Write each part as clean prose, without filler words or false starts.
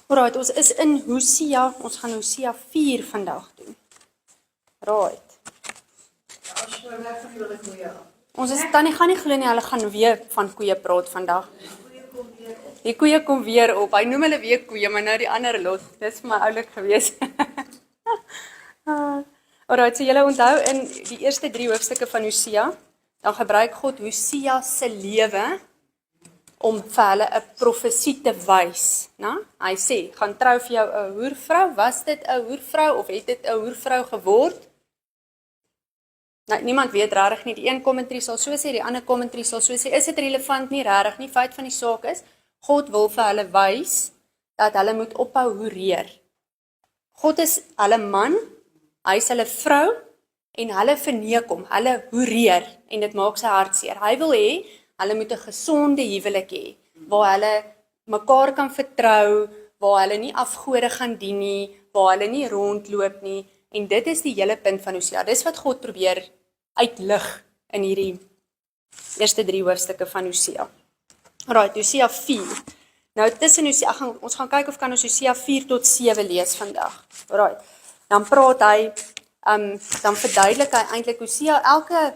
Alright, ons is in Hosea, ons gaan Hosea 4 vandag doen. Right. Ons is Tannie gaan nie glo nie, hulle gaan weer van koeie praat vandag. Die koeie kom weer op. Hy noem hulle weer koeie, maar nou die ander los. Dis vir my oulik gewees. Alright, so julle onthou in die eerste 3 hoofstukke van Hosea, dan gebruik God Hosea se lewe om vir hulle 'n profesie te wys, né? Hy sê, gaan trou vir jou 'n hoervrou, was dit 'n hoervrou of het dit 'n hoervrou geword? Nou, niemand weet regtig nie, die een kommentary sal so sê, die ander kommentary sal so sê, is dit relevant nie regtig nie, feit van die saak is, God wil vir hulle wys, dat hulle moet ophou hoereer. God is hulle man, hy is hulle vrou, en hulle verneek hom, hulle hoereer, en dit maak sy hartseer. Hy wil hê, hulle moet 'n gesonde huwelik hê, waar hulle mekaar kan vertrou, waar hulle nie afgode gaan dien nie, waar hulle nie rondloop nie, en dit is die hele punt van Hosea. Dis wat God probeer uitlig in hierdie eerste 3 hoofstukke van Hosea. Alright, Hosea 4. Nou tussen Hosea, ons gaan kyk of kan ons Hosea 4 tot 7 lees vandag. Alright. Dan praat hy, dan verduidelik hy eintlik Hosea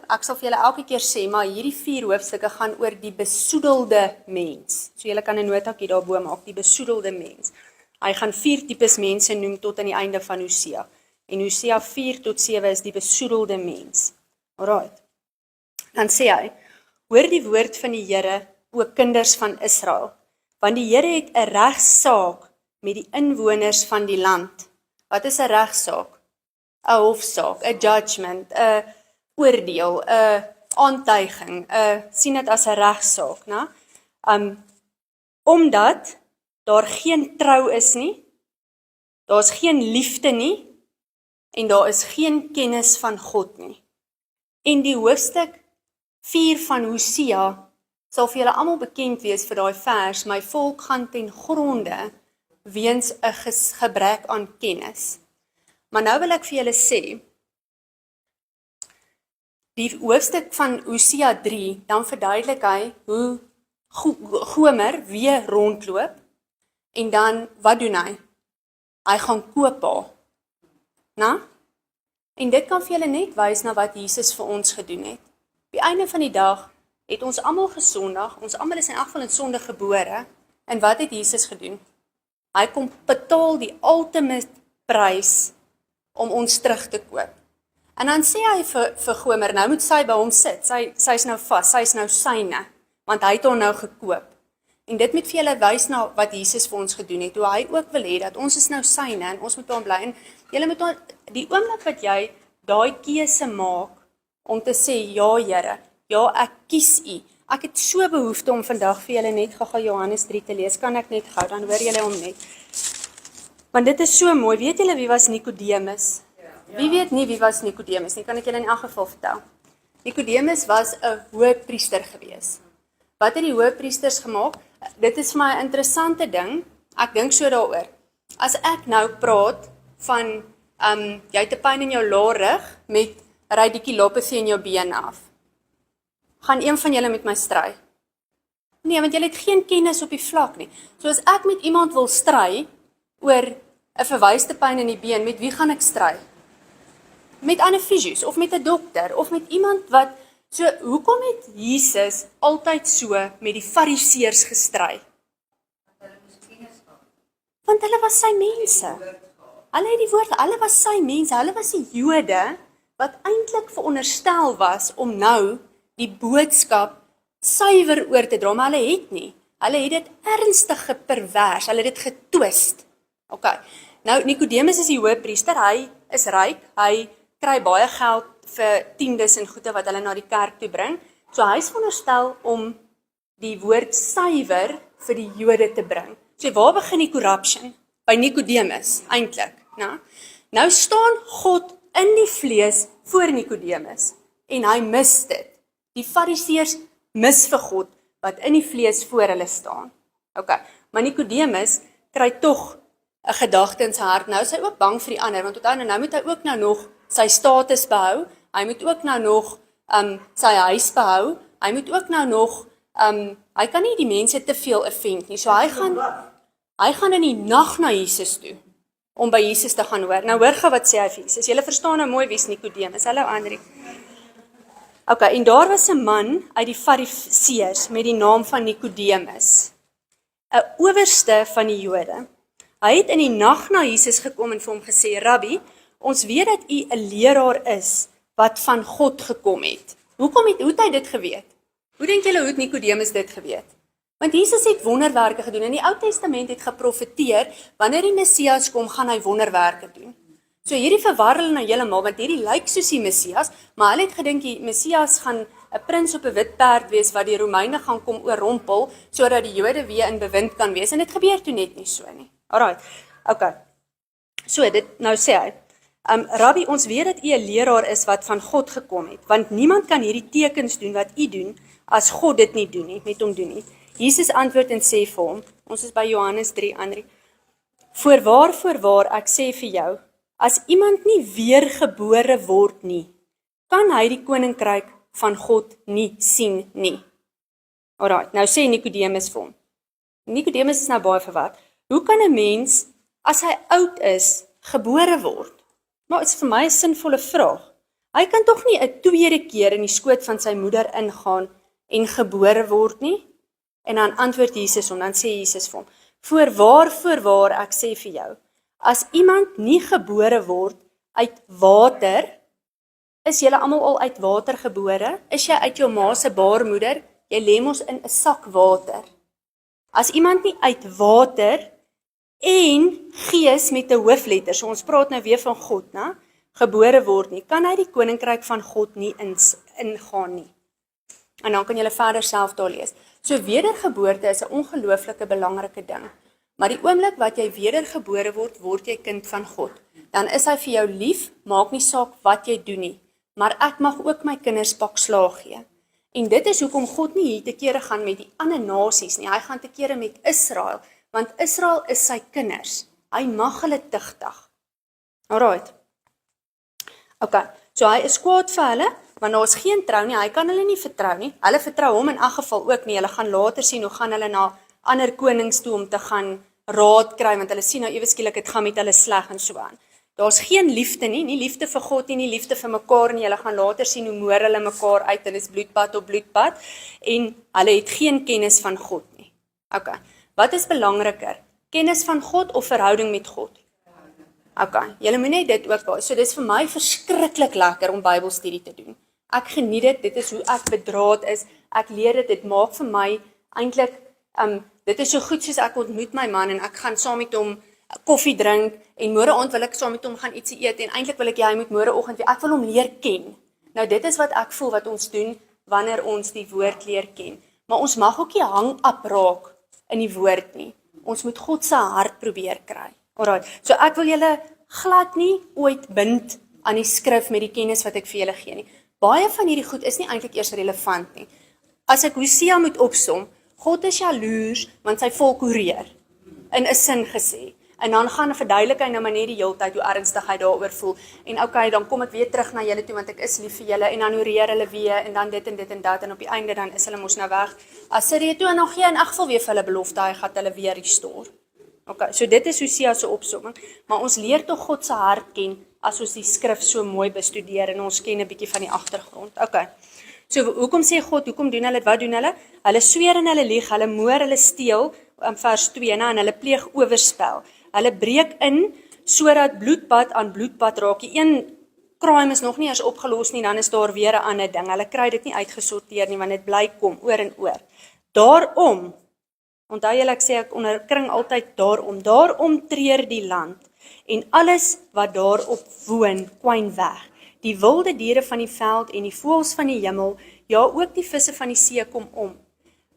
ek sal vir julle elke keer sê, maar hierdie 4 hoofstukke gaan oor die besoedelde mens. So julle kan 'n notaatjie daarbo maak, die besoedelde mens. Hy gaan 4 tipes mense noem tot aan die einde van Hosea. En Hosea 4 tot 7 is die besoedelde mens. Alright. Dan sê hy, hoor die woord van die Here, o kinders van Israel, want die Here het 'n regsaak met die inwoners van die land. Wat is 'n regsaak? 'n hofsaak, 'n judgment, 'n oordeel, 'n aantuiging, sien dit as 'n regsaak, né? Omdat daar geen trou is nie, daar's geen liefde nie, en daar is geen kennis van God nie. En die hoofstuk 4 van Hosea sal vir julle almal bekend wees vir daai vers, my volk gaan ten gronde weens 'n gebrek aan kennis. Maar nou wil ek vir julle sê, die hoofstuk van Hosea 3, dan verduidelik hy hoe Gomer weer rondloop, en dan, wat doen hy? Hy gaan koop haar. Na? En dit kan vir julle net wys na wat Jesus vir ons gedoen het. Op die einde van die dag het ons almal gesondig, ons almal is in elk geval in sonde gebore, en wat het Jesus gedoen? Hy kom betaal die ultimate prys om ons terug te koop. En dan sê hy vir Gomer, nou moet sy by hom sit, sy is nou vas, sy is nou syne, want hy het hom nou gekoop. En dit moet vir julle wys na wat Jesus vir ons gedoen het, hoe hy ook wil hê dat ons is nou syne, en ons moet by hom bly, en julle moet die oomblik wat jy daai keuse maak, om te sê, ja Here, ja ek kies U, ek het so behoefte om vandag vir julle net gou Johannes 3 te lees, kan ek net gou, dan hoor julle hom net. Want dit is so mooi, weet julle wie was Nikodemus? Wie weet nie wie was Nikodemus nie, kan ek julle in elk geval vertel. Nikodemus was 'n hoëpriester gewees. Wat het die hoëpriesters gemaak? Dit is vir my 'n interessante ding, ek dink so daaroor. As ek nou praat van, jy het 'n pyn in jou laarrug met radiculopathy in jou been af, gaan een van julle met my stry? Nee, want julle het geen kennis op die vlak nie. So as ek met iemand wil stry, oor 'n verwyste pyn in die been, met wie gaan ek stry? Met ander fisios, of met 'n dokter, of met iemand wat, so hoekom het Jesus altyd so met die fariseërs gestry? Want hulle was sy mense. Hulle het die woord, hulle was sy mense, hulle was die Jode, wat eintlik veronderstel was om nou die boodskap suiwer oor te dra, maar hulle het nie. Hulle het dit ernstig gepervers, hulle het dit getwist. Okay. Nou Nikodemus is die hoëpriester, hy is ryk, hy kry baie geld vir tiendes en goede wat hulle na die kerk toe bring. So hy is veronderstel om die woord suiwer vir die Jode te bring. So waar begin die corruption? By Nikodemus eintlik, né? Nou staan God in die vlees voor Nikodemus en hy mis dit. Die fariseërs mis vir God wat in die vlees voor hulle staan. Okay, maar Nikodemus kry tog 'n gedagte in sy hart. Nou is hy ook bang vir die ander, want onthou nou moet hy ook nou nog sy status behou. Hy moet ook nou nog sy huis behou. Hy moet ook nou nog hy kan nie die mense te veel offend nie. So hy gaan Hy gaan in die nag na Jesus toe, om by Jesus te gaan hoor. Nou hoor gou wat sê hy vir Jesus. Julle verstaan nou mooi wie's Nikodemus. Hallo Andri. OK, en daar was 'n man uit die Fariseërs met die naam van Nikodemus, 'n owerste van die Jode. Hy het in die nag na Jesus gekom en vir hom gesê, Rabbi, ons weet dat u 'n leraar is wat van God gekom het. Hoe het hy dit geweet? Hoe dink julle hoe het Nikodemus dit geweet? Want Jesus het wonderwerke gedoen. In die Ou Testament het geprofeteer, wanneer die Messias kom, gaan hy wonderwerke doen. So hierdie verwar hulle nou heeltemal, want hierdie lyk soos die Messias, maar hulle het gedink die Messias gaan 'n prins op 'n wit perd wees, wat die Romeine gaan kom oorrompel, sodat die Jode weer in bewind kan wees, en dit gebeur toe net nie so nie. Alright, okay. So, nou sê hy, Rabbi, ons weet dat u 'n leraar is wat van God gekom het, want niemand kan hierdie tekens doen wat u doen, as God dit nie doen nie, met hom doen nie. Jesus antwoord en sê vir hom, ons is by Johannes 3, Andri, voorwaar, ek sê vir jou, as iemand nie weergebore word nie, kan hy die koninkryk van God nie sien nie. Alright, nou sê Nikodemus vir hom. Nikodemus is nou baie verward. Hoe kan 'n mens, as hy oud is, gebore word? Maar dit is vir my 'n sinvolle vraag. Hy kan tog nie 'n tweede keer in die skoot van sy moeder ingaan en gebore word nie? En dan antwoord Jesus hom, dan sê Jesus vir hom, voorwaar, ek sê vir jou, as iemand nie gebore word uit water, is julle almal al uit water gebore? Is jy uit jou ma se baarmoeder? Jy lê mos in 'n sak water. As iemand nie uit water en gees met 'n hoofletter, so ons praat nou weer van God, né? Gebore word nie, kan hy die koninkryk van God nie ingaan nie. En dan kan julle verder self daar lees. So wedergeboorte is 'n ongelooflike belangrike ding. Maar die oomblik wat jy wedergebore word, word jy kind van God. Dan is hy vir jou lief, maak nie saak wat jy doen nie. Maar ek mag ook my kinders pak slaag gee. En dit is hoekom God nie hier te kere gaan met die ander nasies nie. Hy gaan te kere met Israel, want Israel is sy kinders. Hy mag hulle tigtig. Alright. Okay, so hy is kwaad vir hulle, want daar is geen trou nie, hy kan hulle nie vertrou nie. Hulle vertrou hom in elk geval ook nie. Hulle gaan later sien hoe gaan hulle na ander konings toe om te gaan raad kry, want hulle sien nou ewe skielik dit gaan met hulle sleg en so aan. Daar's geen liefde nie liefde vir God nie liefde vir mekaar nie. Hulle gaan later sien hoe moor hulle mekaar uit en is bloedbad op bloedbad en hulle het geen kennis van God nie. Okay. Wat is belangriker? Kennis van God of verhouding met God? Okay, julle moet net dit ook baie. So dis vir my verskriklik lekker om Bybelstudie te doen. Ek geniet dit is hoe ek bedraad is. Ek leer dit maak vir my eintlik dit is so goed soos ek ontmoet my man en ek gaan saam met hom koffie drink en môre aand wil ek saam met hom gaan ietsie eet en eintlik wil ek hy moet môre oggend weer ek wil hom leer ken. Nou dit is wat ek voel wat ons doen wanneer ons die woord leer ken. Maar ons mag ook nie hang apraak in die woord nie. Ons moet God se hart probeer kry. Alraai. So ek wil julle glad nie ooit bind aan die skrif met die kennis wat ek vir julle gee nie. Baie van hierdie goed is nie eintlik eers relevant nie. As ek Hosea moet opsom, God is jaloers want sy volk hoereer. In 'n sin gesê. En dan gaan verduidelik hy nou maar net die heeltyd hoe ernstig hy daaroor voel. En okay, dan kom ek weer terug na julle toe want ek is lief vir julle en dan hoereer hulle weer en dan dit en dat en op die einde dan is hulle mos nou weg. Assirië toe en nog gee in elk geval weer vir hulle belofte hy gaan hulle weer restore. Okay, so dit is Hosea se opsomming, maar ons leer tog God se hart ken as ons die skrif so mooi bestudeer en ons ken 'n bietjie van die agtergrond. Okay. So hoekom sê God, hoekom doen hulle, wat doen hulle? Hulle sweer en hulle lieg, hulle moor, hulle steel, vers 2, en hulle pleeg oorspel. Hulle breek in, sodat bloedbad aan bloedbad raak. Die een crime is nog nie eens opgelos nie, dan is daar weer 'n ander ding. Hulle kry dit nie uitgesorteer nie, want dit bly kom, oor en oor. Daarom, onthou julle ek sê ek onderkring altyd daarom treur die land, en alles wat daarop woon, kwyn weg. Die wilde diere van die veld en die voëls van die hemel, ja ook die visse van die see kom om.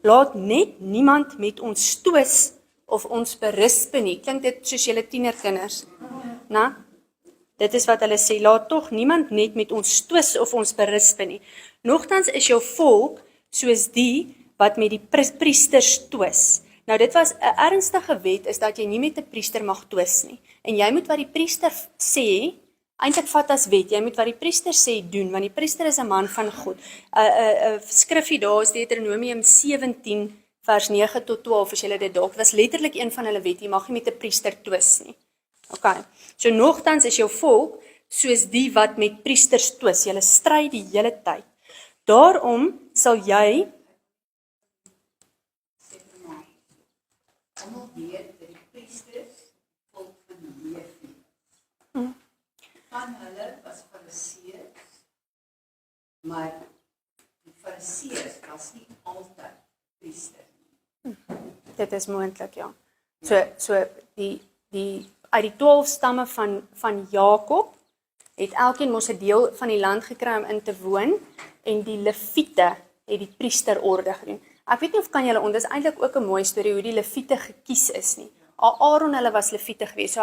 Laat net niemand met ons twis of ons berisp nie. Klink dit soos julle tienerkinders? Na? Dit is wat hulle sê, laat tog niemand net met ons twis of ons berisp nie. Nogtans is jou volk soos die wat met die priesters twis. Nou dit was 'n ernstige wet is dat jy nie met 'n priester mag twis nie. En jy moet wat die priester sê, eintlik vat as wet, jy moet wat die priester sê doen, want die priester is 'n man van God. Skrifgie daar is Deuteronomium 17 vers 9 tot 12, as julle dit dalk, was letterlik een van hulle wette, jy mag nie met 'n priester twis nie. Okay, so nogtans is jou volk soos die wat met priesters twis, julle stry die hele tyd. Daarom sal jy almal weet dat die priesters volk van Levi. Van hulle was Fariseërs, maar die Fariseërs was nie altyd priester nie. Dit is moontlik, ja. So die uit die 12 stamme van Jakob het elkeen mos 'n deel van die land gekry om in te woon en die Lewiete het die priesterorde gedoen. Ek weet nie of kan julle dis eintlik ook 'n mooi storie hoe die Lewiete gekies is nie. Aaron hulle was Lewiete geweest. So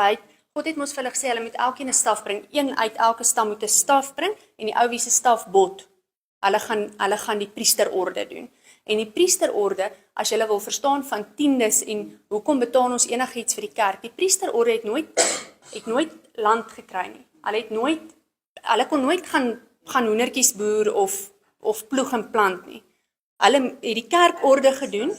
God het mos vir hulle gesê hulle moet elkeen 'n staf bring. Een uit elke stam moet 'n staf bring en die ou wie se staf bot. Hulle gaan die priesterorde doen. En die priesterorde, as jy wil verstaan van tiendes en hoekom betaal ons enigiets vir die kerk, die priesterorde het nooit land gekry nie. Hulle kon nooit gaan hoendertjies boer of ploeg en plant nie. Hulle het die kerkorde gedoen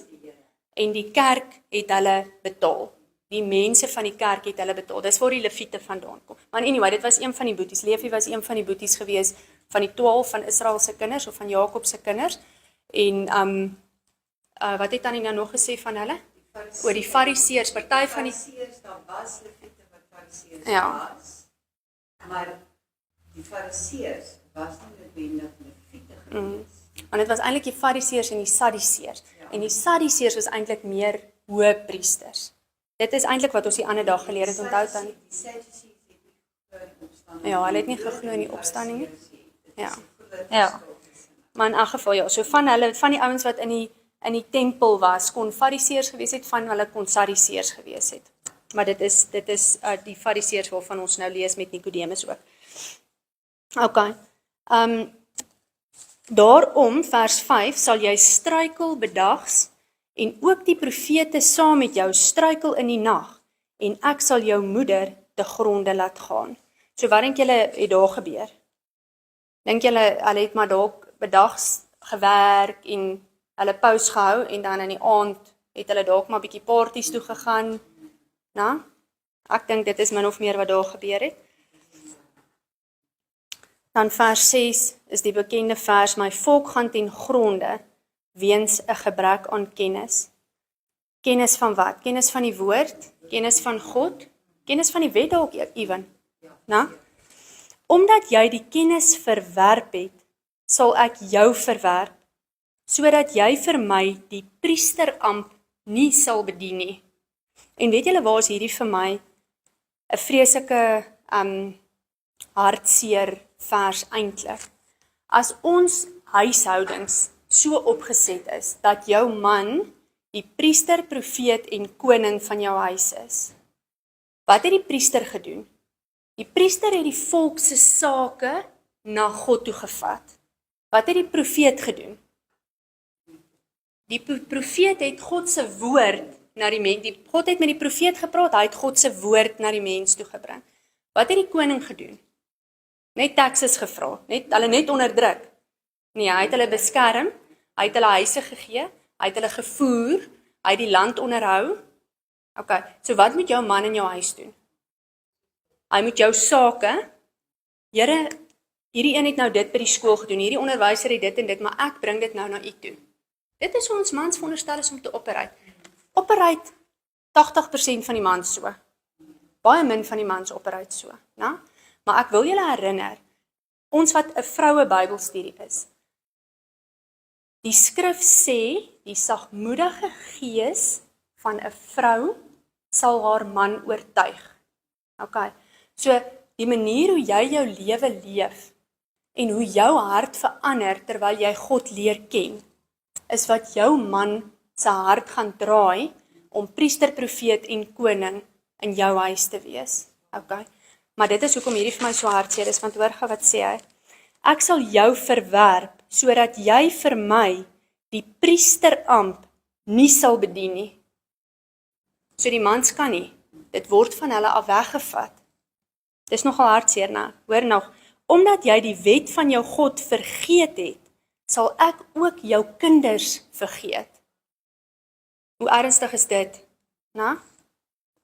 en die kerk het hulle betaal. Die mense van die kerk het hulle betaal. Dis waar die Lewiete vandaan kom. Maar anyway, dit was een van die boeties. Levi was een van die boeties gewees van die 12 van Israel se kinders of van Jakob se kinders. En wat het Annie nou nog gesê van hulle? Oor die Fariseërs, party van die Fariseërs, daar was Lewiete wat Fariseërs Ja. was, maar die Fariseërs was nie noodwendig Lewiete gewees. Want dit was eintlik die Fariseërs en die Sadduseërs. En die Sadduseërs was eintlik meer hoë priesters. Dit is eintlik wat ons die ander dag geleer het, onthou dan. Die Sadducees het nie geglo in opstanding. Ja, hulle het nie geglo in die opstanding nie. Ja. Ja. Ja. Maar in elk geval ja, so van die ouens wat in die tempel was, kon Fariseërs gewees het, van hulle kon Sadduseërs gewees het. Maar dit is die Fariseërs waarvan ons nou lees met Nikodemus ook. Okay. Daarom vers 5 sal jy struikel bedags en ook die profete saam met jou struikel in die nag en ek sal jou moeder te gronde laat gaan. So wat dink julle het daar gebeur? Dink julle hulle het maar dalk bedags gewerk en hulle pause gehou en dan in die aand het hulle dalk maar bietjie parties toe gegaan? Nou, ek dink dit is min of meer wat daar gebeur het. Dan vers 6 is die bekende vers, my volk gaan ten gronde weens 'n gebrek aan kennis. Kennis van wat? Kennis van die woord, kennis van God, kennis van die wet dalk ewen. Nou, omdat jy die kennis verwerp het, sal ek jou verwerp, sodat jy vir my die priesteramp nie sal bedien nie. En weet julle waar is hierdie vir my 'n vreeslike hartseer vers eintlik. As ons huishoudings so opgeset is dat jou man die priester, profeet en koning van jou huis is. Wat het die priester gedoen? Die priester het die volk se sake na God toe gevat. Wat het die profeet gedoen? Die profeet het God se woord na die mens, God het met die profeet gepraat, hy het God se woord na die mens toe gebring. Wat het die koning gedoen? Net taxes gevra, hulle net onderdruk. Nee, hy het hulle beskerm, hy het hulle huise gegee, hy het hulle gevoer, hy het die land onderhou. Okay, so wat moet jou man in jou huis doen? Hy moet jou sake, Here, hierdie een het nou dit by die skool gedoen, hierdie onderwyser het dit en dit, maar ek bring dit nou na u toe. Dit is hoe ons mans veronderstel is om te operate. Operate 80% van die mans so. Baie min van die mans operate so, né? Maar ek wil julle herinner, ons wat 'n vroue Bybelstudie is. Die skrif sê, die sagmoedige gees van 'n vrou sal haar man oortuig. Okay. So die manier hoe jy jou lewe leef en hoe jou hart verander terwyl jy God leer ken, is wat jou man se hart gaan draai om priester, profeet en koning in jou huis te wees. Okay. Maar dit is hoekom hierdie vir my so hartseer is, want hoor gou wat sê hy. Ek sal jou verwerp, sodat jy vir my die priesteramp nie sal bedien nie. So die mans kan nie, dit word van hulle af weggevat. Dis nogal hartseer, nou. Hoor nog, omdat jy die wet van jou God vergeet het, sal ek ook jou kinders vergeet. Hoe ernstig is dit? Nou?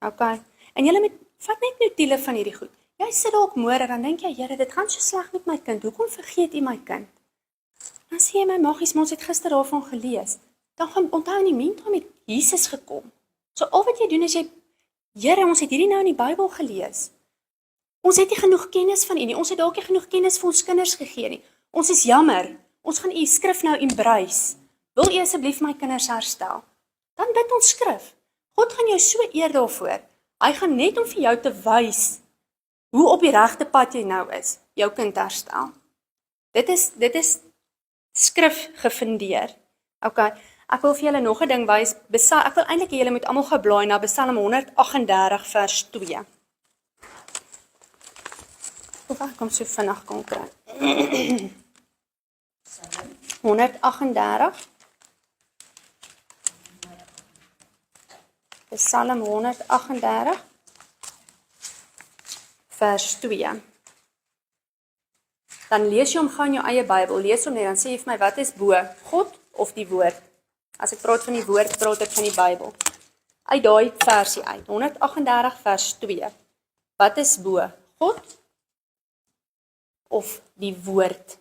Okay. En julle moet vat net notiele van hierdie goed. Jy sit dalk môre dan dink jy, Here, dit gaan so sleg met my kind. Hoekom vergeet U my kind? Dan sê jy my maggies, ons het gister daarvan gelees. Dan gaan onthou in die meantime het Jesus gekom. So al wat jy doen is jy, Here, ons het hierdie nou in die Bybel gelees. Ons het nie genoeg kennis van U nie. Ons het dalk nie genoeg kennis vir ons kinders gegee nie. Ons is jammer. Ons gaan U skrif nou embrace. Wil U asseblief my kinders herstel? Dan bid ons skrif. God gaan jou so eer daarvoor. Hy gaan net om vir jou te wys hoe op die regte pad jy nou is, jou kind herstel. Dit is skrif gefundeer. Okay, ek wil vir julle nog 'n ding wys. Ek wil eintlik hê julle moet almal gaan blaai na Psalm 138 vers 2. Of ek kom so vinnig kon kry. 138 Psalm 138 vers 2. Dan lees jy hom gou in jou eie Bybel, lees hom net, dan sê jy vir my, wat is bo, God of die woord? As ek praat van die woord, praat ek van die Bybel. Uit daai versie uit, 138 vers 2. Wat is bo, God of die woord?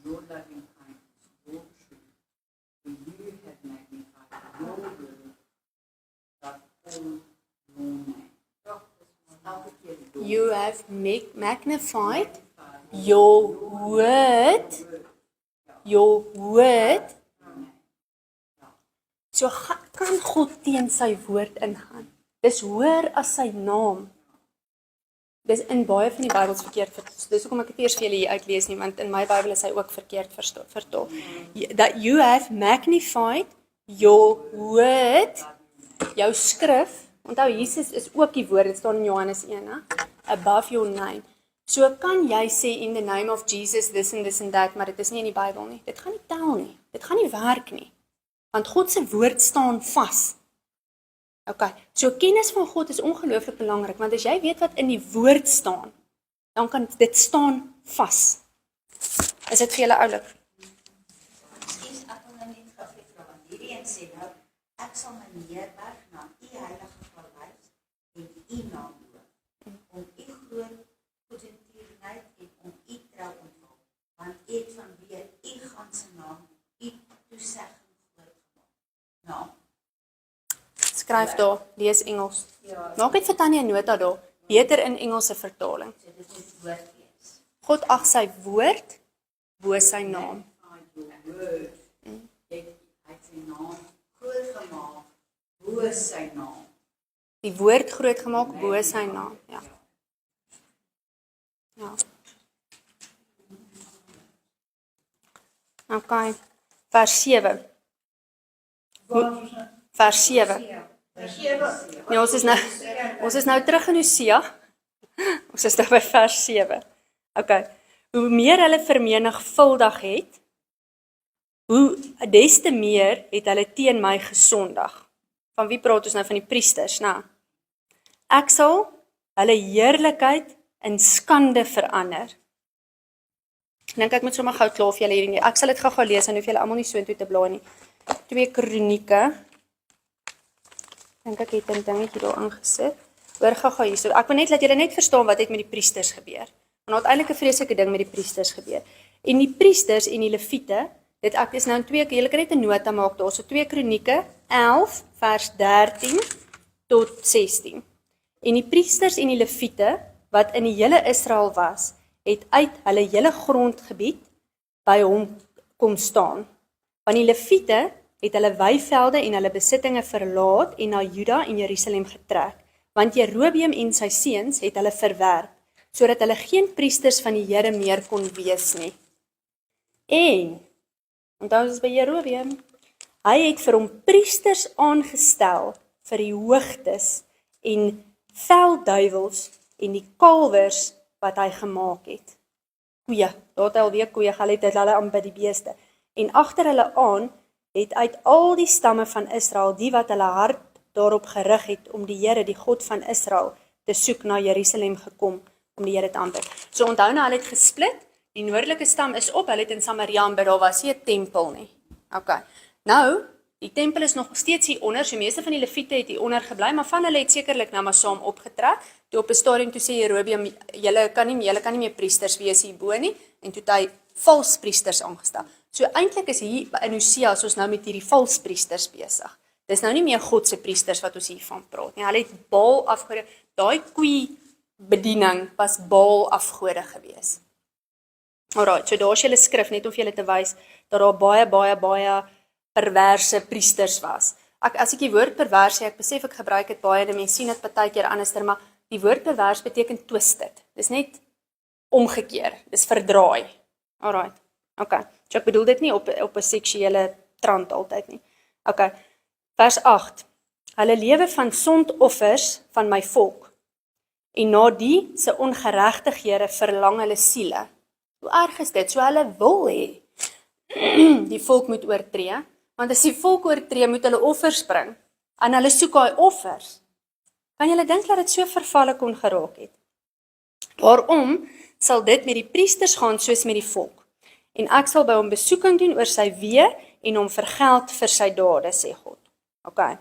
Your loving kindness, your truth, for you have magnified your word above all your name. You have magnified your word. So kan God teen sy woord ingaan. Dis hoër as sy naam. Dis in baie van die Bybels verkeerd vertaal. Dis hoekom ek dit eers vir julle hier uitlees nie, want in my Bybel is hy ook verkeerd vertaal. That you have magnified your word, jou skrif. Onthou Jesus is ook die woord, dit staan in Johannes 1, hè? Above your name. So kan jy sê in the name of Jesus this and that, maar dit is nie in die Bybel nie. Dit gaan nie tel nie. Dit gaan nie werk nie. Want God se woord staan vas. Okay, so kennis van God is ongelooflik belangrik, want as jy weet wat in die woord staan, dan kan dit staan vas. Is dit vir julle oulik? Ekskuus, ek wil nou net gou vra, want hierdie een sê nou, ek sal my neerberg na U heilige paleis en U naam loop, om U groot goedertierenheid en om U trou ontvang, want U het vanweë U ganse naam U toesegging groot gemaak. Nou, Skryf daar, lees Engels. Maak net vir Tanya 'n nota daar, beter in Engelse vertaling. so dit moet woord wees. God ag sy woord bo sy naam. Word. Hy het sy naam groot gemaak, bo sy naam. Die woord groot gemaak bo sy naam. Ja. Ja. Okay. Vers 7. Vers 7. Nee, ons is nou terug in Hosea. Ons is nou by vers 7. Okay. Hoe meer hulle vermenigvuldig het, hoe des te meer het hulle teen my gesondig. Van wie praat ons nou? Van die priesters, né? Ek sal hulle heerlikheid in skande verander. Dink ek moet sommer gou klaar vir julle hierdie. Ek sal dit gou lees en hoef julle almal nie so intoe te blaai nie. 2 Kronieke. Dink ek het 'n dingetjie daar ingesit. Hoor gou hierso. Ek wil net laat julle net verstaan wat het met die priesters gebeur. Want eintlik 'n vreeslike ding met die priesters gebeur. En die priesters en die leviete, dit ek is nou in 2, julle kan net 'n nota maak daar. So 2 Kronieke 11 vers 13 tot 16. En die priesters en die leviete wat in die hele Israel was, het uit hulle hele grondgebied by hom kom staan. Want die leviete het hulle weivelde en hulle besittinge verlaat en na Juda en Jerusalem getrek, want Jerobeam en sy seuns het hulle verwerp, sodat hulle geen priesters van die Here meer kon wees nie. En, onthou ons is by Jerobeam, hy het vir hom priesters aangestel vir die hoogtes en veldduiwels en die kalwers wat hy gemaak het. Koeie, daar het hy alweer koeie gehad, het hulle aan by die beeste. En agter hulle aan het uit al die stamme van Israel, die wat hulle hart daarop gerig het om die Here, die God van Israel, te soek na Jerusalem gekom om die Here te aanbid. So onthou nou, hulle het gesplit, die noordelike stam is op, hulle het in Samaria aanbid, daar was nie 'n tempel nie. Okay. Nou, die tempel is nog steeds hier onder, so meeste van die Lewiete het hier onder gebly, maar van hulle het sekerlik nou maar saam opgetrek. Toe op 'n stadium toe sê Jerobeam, julle kan nie meer priesters wees hierbo nie, en toe het hy vals priesters aangestel. So eintlik is hier in Hosea ons nou met hierdie vals priesters besig. Dis nou nie meer God se priesters wat ons hiervan praat nie. Hulle het Baal afgode, daai koei bediening was Baal afgode gewees. Alright, so daar is julle skrif net om vir julle te wys dat daar baie perverse priesters was. As ek die woord perverse, ek besef ek gebruik dit baie, en mense sien dit partykeer anderster, maar die woord pervers beteken twisted. Dis net omgekeer, dis verdraai. Alright, okay. So ek bedoel dit nie op 'n seksuele trant altyd nie. Okay, vers 8. Hulle lewe van sondoffers van my volk, en na die se ongeregtighede verlang hulle siele. Hoe erg is dit? So hulle wil hê die volk moet oortree, want as die volk oortree, moet hulle offers bring, en hulle soek daai offers. Kan julle dink dat dit so vervalle kon geraak het? Daarom sal dit met die priesters gaan soos met die volk, en ek sal by hom besoeking doen oor sy weë en hom vergeld vir sy dade, sê God. Okay.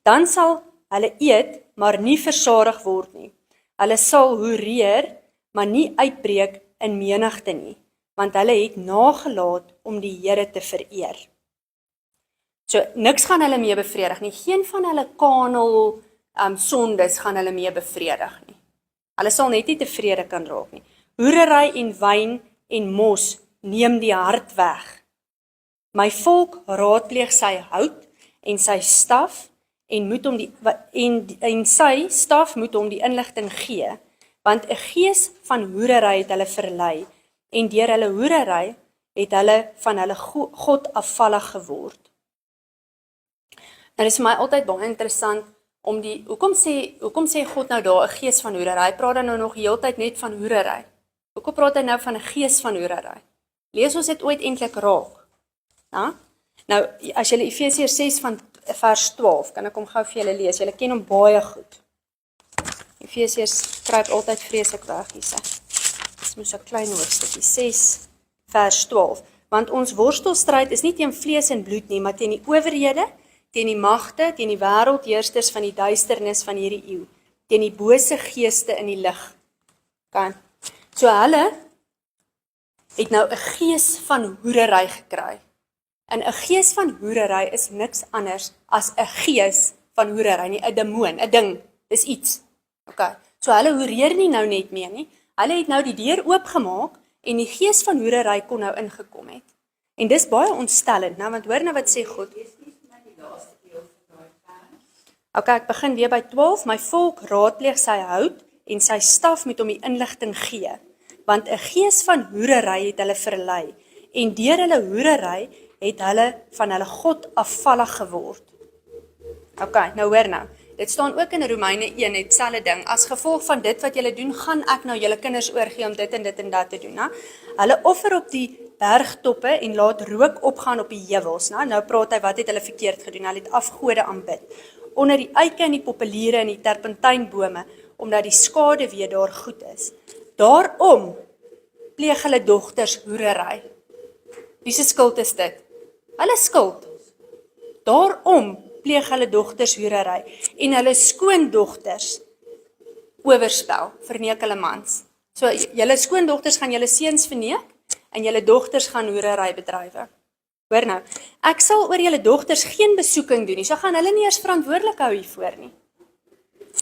Dan sal hulle eet, maar nie versadig word nie. Hulle sal hoereer, maar nie uitbreek in menigte nie, want hulle het nagelaat om die Here te vereer. So, niks gaan hulle mee bevredig nie. Geen van hulle kanel sondes gaan hulle mee bevredig nie. Hulle sal net nie tevrede kan raak nie. Hoerery en wyn en mos neem die hart weg. My volk raadpleeg sy hout en sy staf en sy staf moet hom die inligting gee, want 'n gees van hoerery het hulle verlei, en deur hulle hoerery het hulle van hulle God afvallig geword. Nou, dit is vir my altyd baie interessant om hoekom sê God nou daar 'n gees van hoerery? Hy praat dan nou nog die hele tyd net van hoerery. Hoekom praat hy nou van 'n gees van hoerery? Lees ons dit ooit eintlik raak? Nou, as julle Efesiërs 6 van vers 12, kan ek hom gou vir julle lees. Julle ken hom baie goed. Efesiërs kruip altyd vreeslik weg hierse. Dis mos 'n klein hoofstukkie, 6 vers 12. Want ons worstelstryd is nie teen vlees en bloed nie, maar teen die owerhede, teen die magte, teen die wêreldheersters van die duisternis van hierdie eeu, teen die bose geeste in die lig. Okay. So hulle het nou 'n gees van hoerery gekry. En 'n gees van hoerery is niks anders as 'n gees van hoerery, nie 'n demoon, 'n ding, dis iets. Okay. So hulle hoereer nie nou net meer nie. Hulle het nou die deur oopgemaak en die gees van hoerery kon nou ingekom het. En dis baie ontstellend, nou, want hoor nou wat sê God. Okay, ek begin weer by 12. My volk raadpleeg sy hout en sy staf moet hom die inligting gee, want 'n gees van hoerery het hulle verlei, en deur hulle hoerery het hulle van hulle God afvallig geword. Okay, nou hoor nou. Dit staan ook in Romeine 1, het selfde ding. As gevolg van dit wat julle doen, gaan ek nou julle kinders oorgee om dit en dat te doen. Na? Hulle offer op die bergtoppe en laat rook opgaan op die heuwels. Nou praat hy, wat het hulle verkeerd gedoen? Hulle het afgode aanbid. Onder die eike en die populiere en die terpentynbome, omdat die skade weer daar goed is. Daarom pleeg hulle dogters hoerery. Wie se skuld is dit? Hulle skuld. Daarom pleeg hulle dogters hoerery en hulle skoondogters oorspel, verneek hulle mans. So julle skoondogters gaan julle seuns verneek en julle dogters gaan hoerery bedrywe. Hoor nou, ek sal oor julle dogters geen besoeking doen nie, so gaan hulle nie eers verantwoordelik hou hiervoor nie.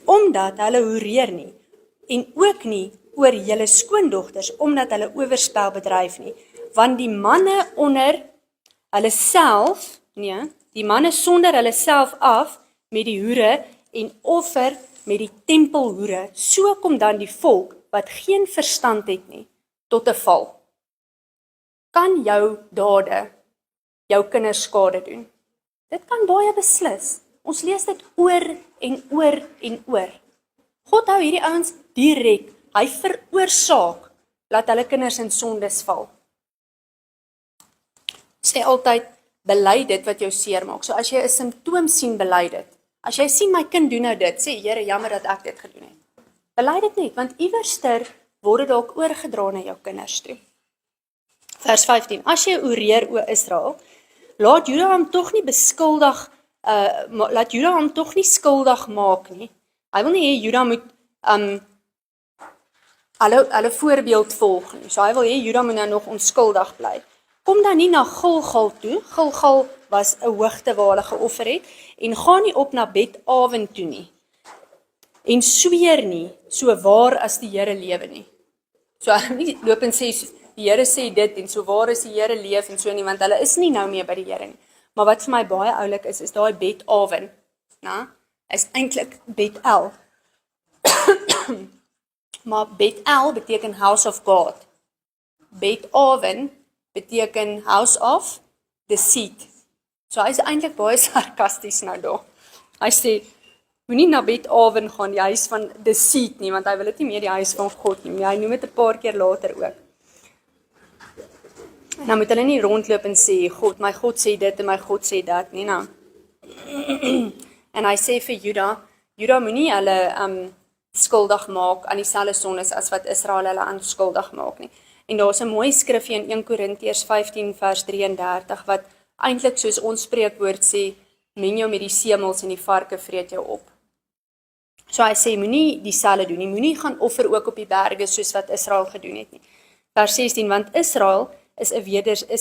Omdat hulle hoereer nie en ook nie oor julle skoondogters omdat hulle oorspel bedryf nie, want die manne onder hulle self, nee, die manne sonder hulle self af met die hoere en offer met die tempelhoere, so kom dan die volk wat geen verstand het nie, tot 'n val. Kan jou dade jou kinders skade doen? Dit kan baie beslis. Ons lees dit oor en oor en oor. God hou hierdie ouens direk, hy veroorsaak dat hulle kinders in sondes val. Sê altyd, bely dit wat jou seer maak. So as jy 'n simptoom sien, bely dit. As jy sien my kind doen nou dit, sê Here, jammer dat ek dit gedoen het. Bely dit net, want iewerster word dit dalk oorgedra na jou kinders toe. Vers 15. As jy oreer, o Israel, laat Juda hom tog nie beskuldig, laat Juda hom tog nie skuldig maak nie. Hy wil nie hê Juda moet hulle voorbeeld volg nie. So hy wil hê Juda moet nou nog onskuldig bly. Kom dan nie na Gilgal toe. Gilgal was 'n hoogte waar hulle geoffer het en gaan nie op na Bet-Awen toe nie. En sweer nie so waar as die Here lewe nie. So hulle nie loop en sê die Here sê dit en so waar is die Here leef en so nie, want hulle is nie nou meer by die Here nie. Maar wat vir my baie oulik is daai Bet-Awen, né? Is eintlik Bet-El. Maar Bet-El beteken House of God. Bet-Awen beteken House of Deceit. So hy is eintlik baie sarkasties nou daar. Hy sê, moenie na Bet-Awen gaan, die huis van Deceit nie, want hy wil dit nie meer die huis van God nie. Hy noem dit 'n paar keer later ook. En dan moet hulle nie rondloop en sê, my God sê dit en my God sê dat nie, nou. En hy sê vir Juda moenie hulle skuldig maak aan dieselfde sondes as wat Israel hulle aan skuldig maak nie. En daar's 'n mooi skrifgie in 1 Korintiërs 15 vers 33 wat eintlik soos ons spreekwoord sê, men jou met die semels en die varke vreet jou op. So hy sê, moenie dieselfde doen nie, moenie gaan offer ook op die berge soos wat Israel gedoen het nie. Vers 16, want Israel is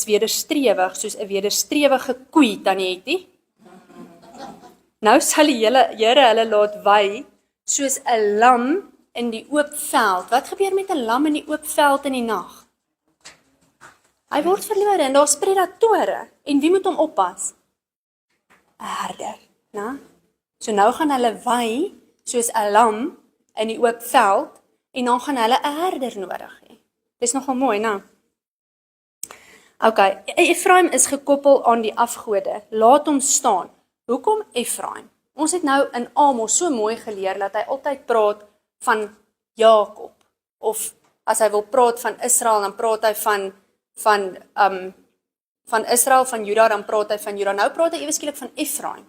wederstrewig soos 'n wederstrewige koei, tannie Hetty. Nou sal die Here hulle laat wy soos 'n lam in die oop veld. Wat gebeur met 'n lam in die oop veld in die nag? Hy word verlore en daar's predatore. En wie moet hom oppas? 'n Herder, né? So nou gaan hulle wy soos 'n lam in die oop veld en dan gaan hulle 'n herder nodig hê. Dis nogal mooi, né? Okay, Efraim is gekoppel aan die afgode. Laat hom staan. Hoekom Efraim? Ons het nou in Amos so mooi geleer dat hy altyd praat van Jakob. Of as hy wil praat van Israel, dan praat hy van Israel, van Juda, dan praat hy van Juda. Nou praat hy ewe skielik van Efraim.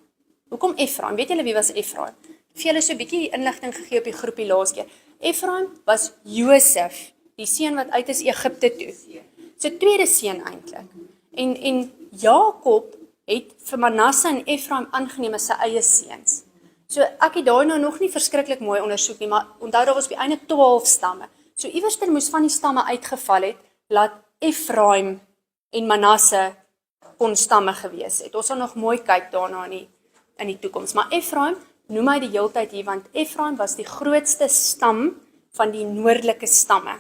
Hoekom Efraim? Weet julle wie was Efraim? Vir julle so 'n bietjie inligting gegee op die groepie laas keer. Efraim was Josef, die seun wat uit is Egipte toe. Sy tweede seun eintlik. En Jakob het vir Manasse en Efraim aangeneem as sy eie seuns. So ek het daai nou nog nie verskriklik mooi ondersoek nie, maar onthou daar was op die einde 12 stamme. So iewerster moes van die stamme uitgeval het, laat Efraim en Manasse kon stamme gewees het. Ons sal nog mooi kyk daarna in die toekoms. Maar Efraim noem hy die heeltyd hier, want Efraim was die grootste stam van die noordelike stamme.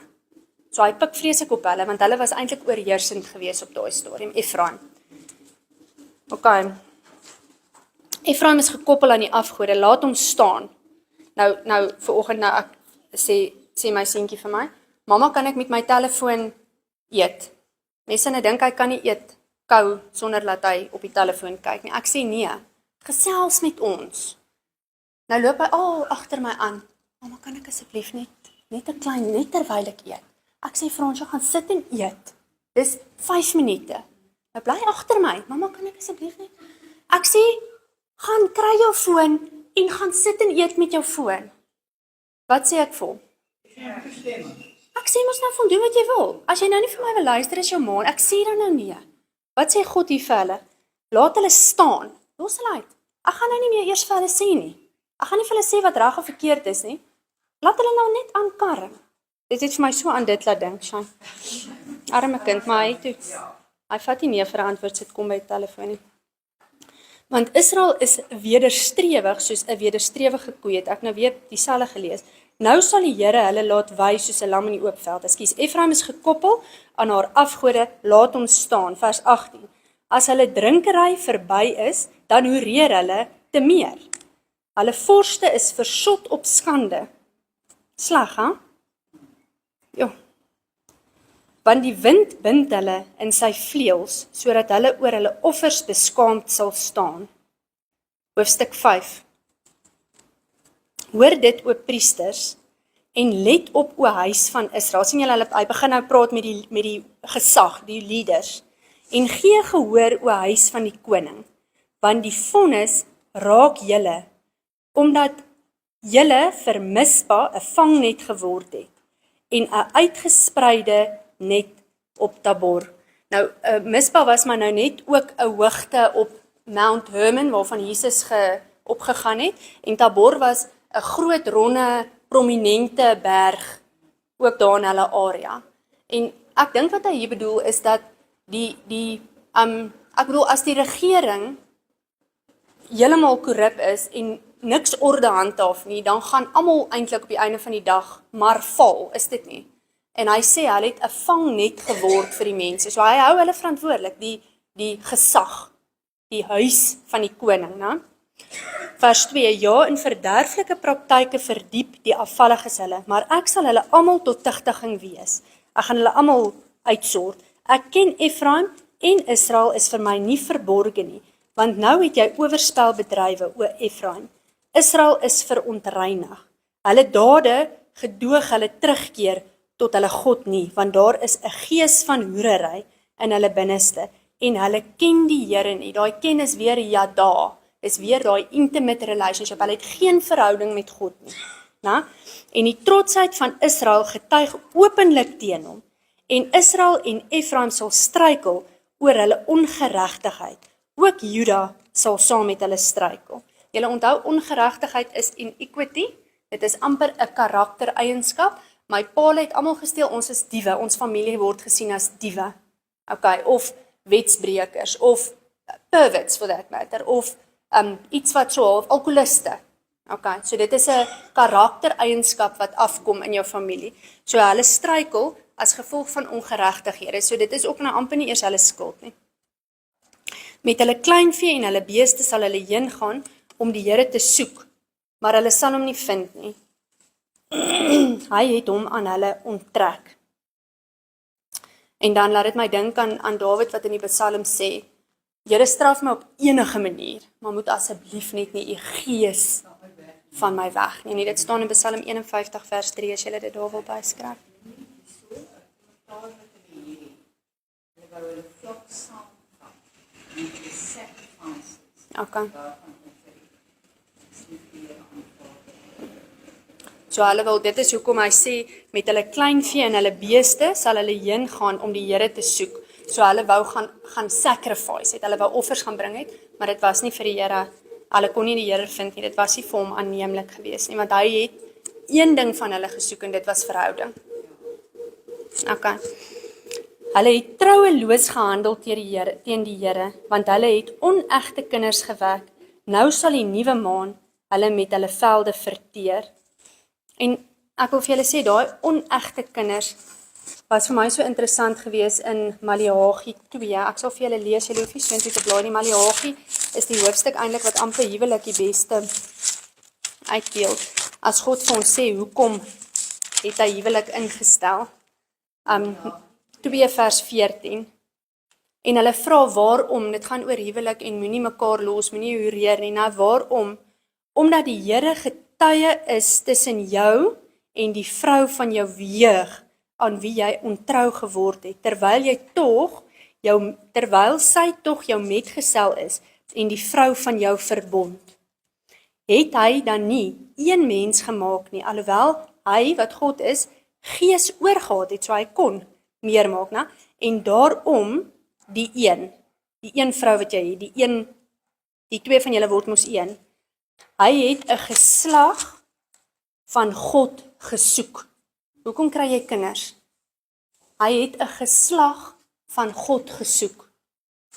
So hy pik vreeslik op hulle, want hulle was eintlik oorheersend gewees op daai stadium, Efraim. Okay. Efraim is gekoppel aan die afgode, laat hom staan. Nou vanoggend nou ek sê my seentjie vir my, mamma, kan ek met my telefoon eet? Mense nou dink hy kan nie eet kou sonder dat hy op die telefoon kyk nie. Ek sê nee, gesels met ons. Nou loop hy agter my aan. Mamma, kan ek asseblief net 'n klein, net terwyl ek eet? Ek sê Fransjo, gaan sit en eet. Dis 5 minute. Nou bly agter my. Mamma, kan ek asseblief net? Ek sê, gaan kry jou foon en gaan sit en eet met jou foon. Wat sê ek vir hom? Ek sê mos nou van doen wat jy wil. As jy nou nie vir my wil luister, is jou ma. Ek sê dan nou nee. Wat sê God hier vir hulle? Laat hulle staan. Los hulle uit. Ek gaan nou nie meer eers vir hulle sê nie. Ek gaan nie vir hulle sê wat reg of verkeerd is nie. Laat hulle nou net aankarring. Dit het vir my so aan dit laat dink, Shan. Arme kind, maar hy vat nie nee vir 'n antwoord, sit kom by die telefoon nie. Want Israel is wederstrewig soos 'n wederstrewige koei, het ek nou weer dieselfde gelees. Nou sal die Here hulle laat wy soos 'n lam in die oop veld. Efraim is gekoppel aan haar afgode, laat hom staan. Vers 18. As hulle drinkery verby is, dan hoereer hulle te meer. Hulle vorste is versot op skande. Sleg, hè? Ja. Want die wind bind hulle in sy vleuels, sodat hulle oor hulle offers beskaamd sal staan. Hoofstuk 5. Hoor dit, o priesters, en let op, o huis van Israel. Sien julle, hy begin nou praat met die gesag, die leaders. En gee gehoor, o huis van die koning, want die vonnis raak julle omdat julle vir Mispa 'n vangnet geword het en 'n uitgespreide net op Tabor. Nou, Mispa was maar nou net ook 'n hoogte op Mount Hermon, waarvan Jesus opgegaan het, en Tabor was 'n groot, ronde, prominente berg, ook daar in hulle area. En ek dink wat hy hier bedoel is dat ek bedoel, as die regering heeltemal korrup is en niks orde handhaaf nie, dan gaan almal eintlik op die einde van die dag maar val, is dit nie? En hy sê, hy het 'n vangnet geword vir die mense, so hy hou hulle verantwoordelik, die gesag, die huis van die koning, né? Vers 2, ja, in verderflike praktyke verdiep die afvalliges hulle, maar ek sal hulle almal tot tigtiging wees. Ek gaan hulle almal uitsort. Ek ken Efraim en Israel is vir my nie verborge nie, want nou het jy oorspel bedrywe, o Efraim. Israel is verontreinig. Hulle dade gedoog hulle terugkeer tot hulle God nie, want daar is 'n gees van hoerery in hulle binneste, en hulle ken die Here nie. Daai ken is weer yada, is weer daai intimate relationship, hulle het geen verhouding met God nie. Na? En die trotsheid van Israel getuig openlik teen hom, en Israel en Efraim sal struikel oor hulle ongeregtigheid. Ook Juda sal saam met hulle struikel. Julle onthou, ongeregtigheid is inequity, dit is amper 'n karaktereienskap. My pa het almal gesteel, ons is diewe, ons familie word gesien as diewe. Okay, of wetsbrekers, of perverts for that matter, of iets wat so half alkoholiste. Okay, so dit is 'n karaktereienskap wat afkom in jou familie. So hulle struikel as gevolg van ongeregtighede. So dit is ook nou amper nie eers hulle skuld nie. Met hulle kleinvee en hulle beeste sal hulle heen gaan om die Here te soek, maar hulle sal hom nie vind nie. Hy het hom aan hulle onttrek. En dan laat dit my dink aan Dawid wat in die Psalm sê, Here straf my op enige manier, maar moet asseblief net nie u gees van my weg nie. Dit staan in Psalm 51 vers 3 as jy dit daar wil byskryf. Okay. So hulle wil, dit is hoekom hy sê, met hulle kleinvee en hulle beeste sal hulle heen gaan om die Here te soek. So hulle wou gaan sacrifice het, hulle wou offers gaan bring het, maar dit was nie vir die Here, hulle kon nie die Here vind nie, dit was nie vir hom aanneemlik gewees nie, want hy het een ding van hulle gesoek en dit was verhouding. Okay. Hulle het troueloos gehandel teen die Here, want hulle het onegte kinders gewek. Nou sal die nuwe maan hulle met hulle velde verteer. En ek wil vir julle sê, daai onegte kinders was vir my so interessant gewees in Maleagi 2. Ek sal vir julle lees, julle hoef nie so te blaai nie. Maleagi is die hoofstuk eintlik wat amper huwelik die beste uitbeeld. As God vir ons sê, hoekom het hy huwelik ingestel? 2 vers 14. En hulle vra waarom, dit gaan oor huwelik en moenie mekaar los, moenie hoereer nie. Nou waarom? Omdat die Here getuie is tussen jou en die vrou van jou jeug, aan wie jy ontrou geword het, terwyl sy tog jou metgesel is en die vrou van jou verbond. Het hy dan nie een mens gemaak nie, alhoewel hy, wat God is, gees oorgehad het, so hy kon meer maak, na? En daarom die een vrou wat jy het, die twee van julle word mos een, hy het 'n geslag van God gesoek. Hoekom kry jy kinders? Hy het 'n geslag van God gesoek.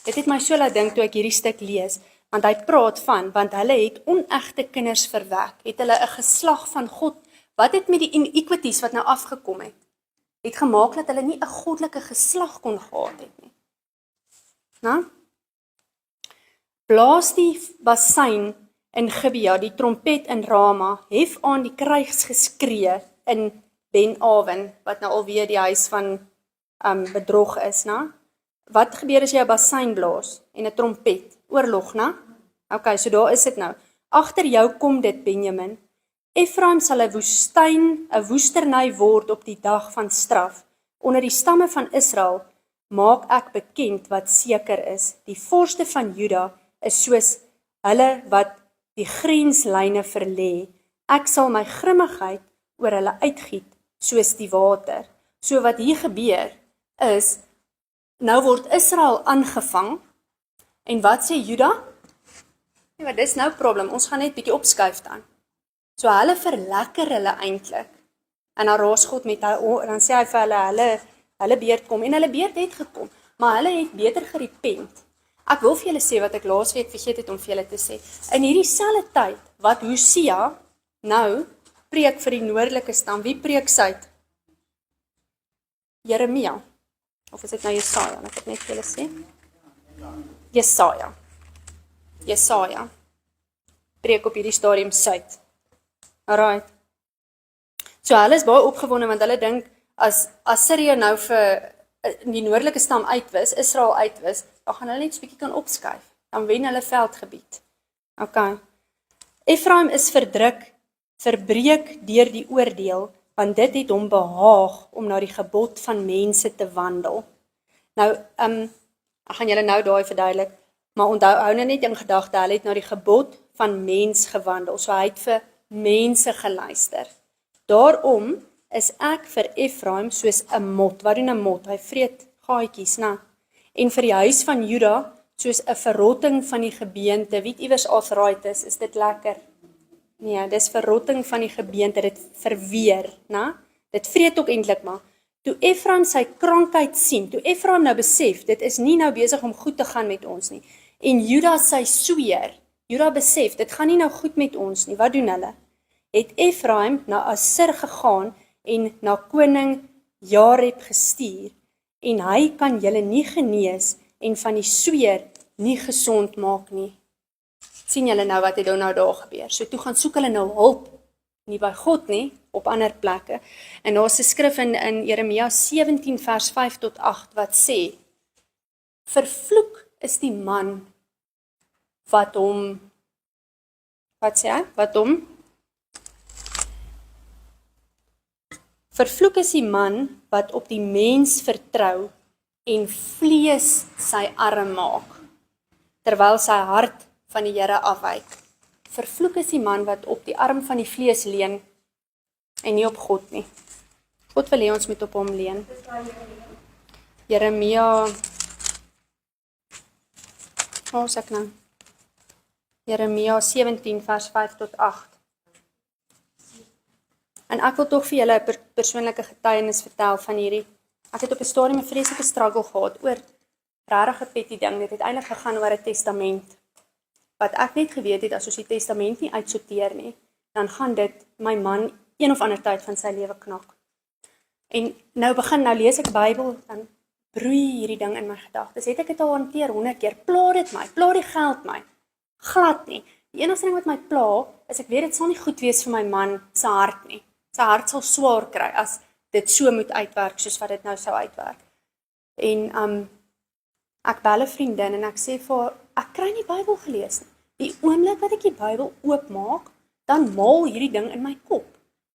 Dit het my so laat dink toe ek hierdie stuk lees, want hy praat van, want hulle het onegte kinders verwek, het hulle 'n geslag van God, wat het met die inequities wat nou afgekom het gemaak dat hulle nie 'n goddelike geslag kon gehad het nie. Nou? Blaas die basyn in Gibea, die trompet in Rama, hef aan die krygsgeskree in Ben-Aven, wat nou alweer die huis van bedrog is, na? Wat gebeur as jy 'n basyn blaas en 'n trompet? Oorlog, na? Okay, so daar is dit nou. Agter jou kom dit, Benjamin. Efraim sal 'n woesterny word op die dag van straf. Onder die stamme van Israel maak ek bekend wat seker is. Die vorste van Juda is soos hulle wat die grenslyne verlê. Ek sal my grimmigheid oor hulle uitgiet, soos die water. So wat hier gebeur is, nou word Israel aangevang, en wat sê Juda? Nee, maar dis nou probleem, ons gaan net bietjie opskuif dan. So hulle verlekker hulle eintlik, en dan raas God met hulle, dan sê hy vir hulle beurt kom, en hulle beurt het gekom, maar hulle het beter gerepent. Ek wil vir julle sê wat ek laasweek vergeet het om vir julle te sê. In hierdie selfde tyd wat Hosea nou preek vir die noordelike stam, wie preek sy uit? Jeremia. Of is dit nou Jesaja? Laat ek net vir julle sê. Jesaja. Preek op hierdie stadium suid. Alright. So hulle is baie opgewonde want hulle dink as Assirië nou vir die noordelike stam uitwis, Israel uitwis, dan gaan hulle net so 'n bietjie kan opskuif. Dan wen hulle veldgebied. Okay. Efraim is verbreek deur die oordeel, want dit het hom behaag om na die gebod van mense te wandel. Nou, ek gaan julle nou daai verduidelik, maar hou nou net in gedagte, hy het na die gebod van mens gewandel, so hy het vir mense geluister. Daarom is ek vir Efraim soos 'n mot. Wat doen 'n mot? Hy vreet gaatjies, né? En vir die huis van Juda soos 'n verrotting van die gebeente. Wie iewers arthritis, is dit lekker? Nee, dis verrotting van die gebeente, dit verweer, né? Dit vreet ook eintlik maar. Toe Efraim sy krankheid sien, toe Efraim nou besef, dit is nie nou besig om goed te gaan met ons nie. En Juda sy sweer, Juda besef, dit gaan nie nou goed met ons nie. Wat doen hulle? Het Efraim na Assur gegaan en na koning Jareb gestuur, en hy kan julle nie genees en van die sweer nie gesond maak nie. Sien julle nou wat het nou daar gebeur? So toe gaan soek hulle nou hulp, nie by God nie, op ander plekke. En daar's 'n skrif in Jeremia 17 vers 5 tot 8 wat sê, vervloek is die man wat hom, wat sê hy? Vervloek is die man wat op die mens vertrou en vlees sy arm maak, terwyl sy hart van die Here afwyk. Vervloek is die man wat op die arm van die vlees leun en nie op God nie. God wil hê ons moet op hom leun. Jeremia, waar is ek nou? Jeremia 17 vers 5 tot 8. En ek wil tog vir julle 'n persoonlike getuienis vertel van hierdie. Ek het op 'n stadium 'n vreeslike struggle gehad oor regtig 'n petty ding. Dit het eintlik gegaan oor 'n testament. Wat ek net geweet het, as ons die testament nie uitsorteer nie, dan gaan dit my man een of ander tyd van sy lewe knak. En nou lees ek Bybel, dan broei hierdie ding in my gedagtes. Het ek dit al hanteer 100 keer, pla dit my, pla die geld my. Glad nie. Die enigste ding wat my pla, is ek weet dit sal nie goed wees vir my man se hart nie. Sy hart sal swaar kry as dit so moet uitwerk soos wat dit nou sou uitwerk. En ek bel 'n vriendin en ek sê vir haar, ek kry nie Bybel gelees nie. Die oomblik wat ek die Bybel oopmaak, dan maal hierdie ding in my kop.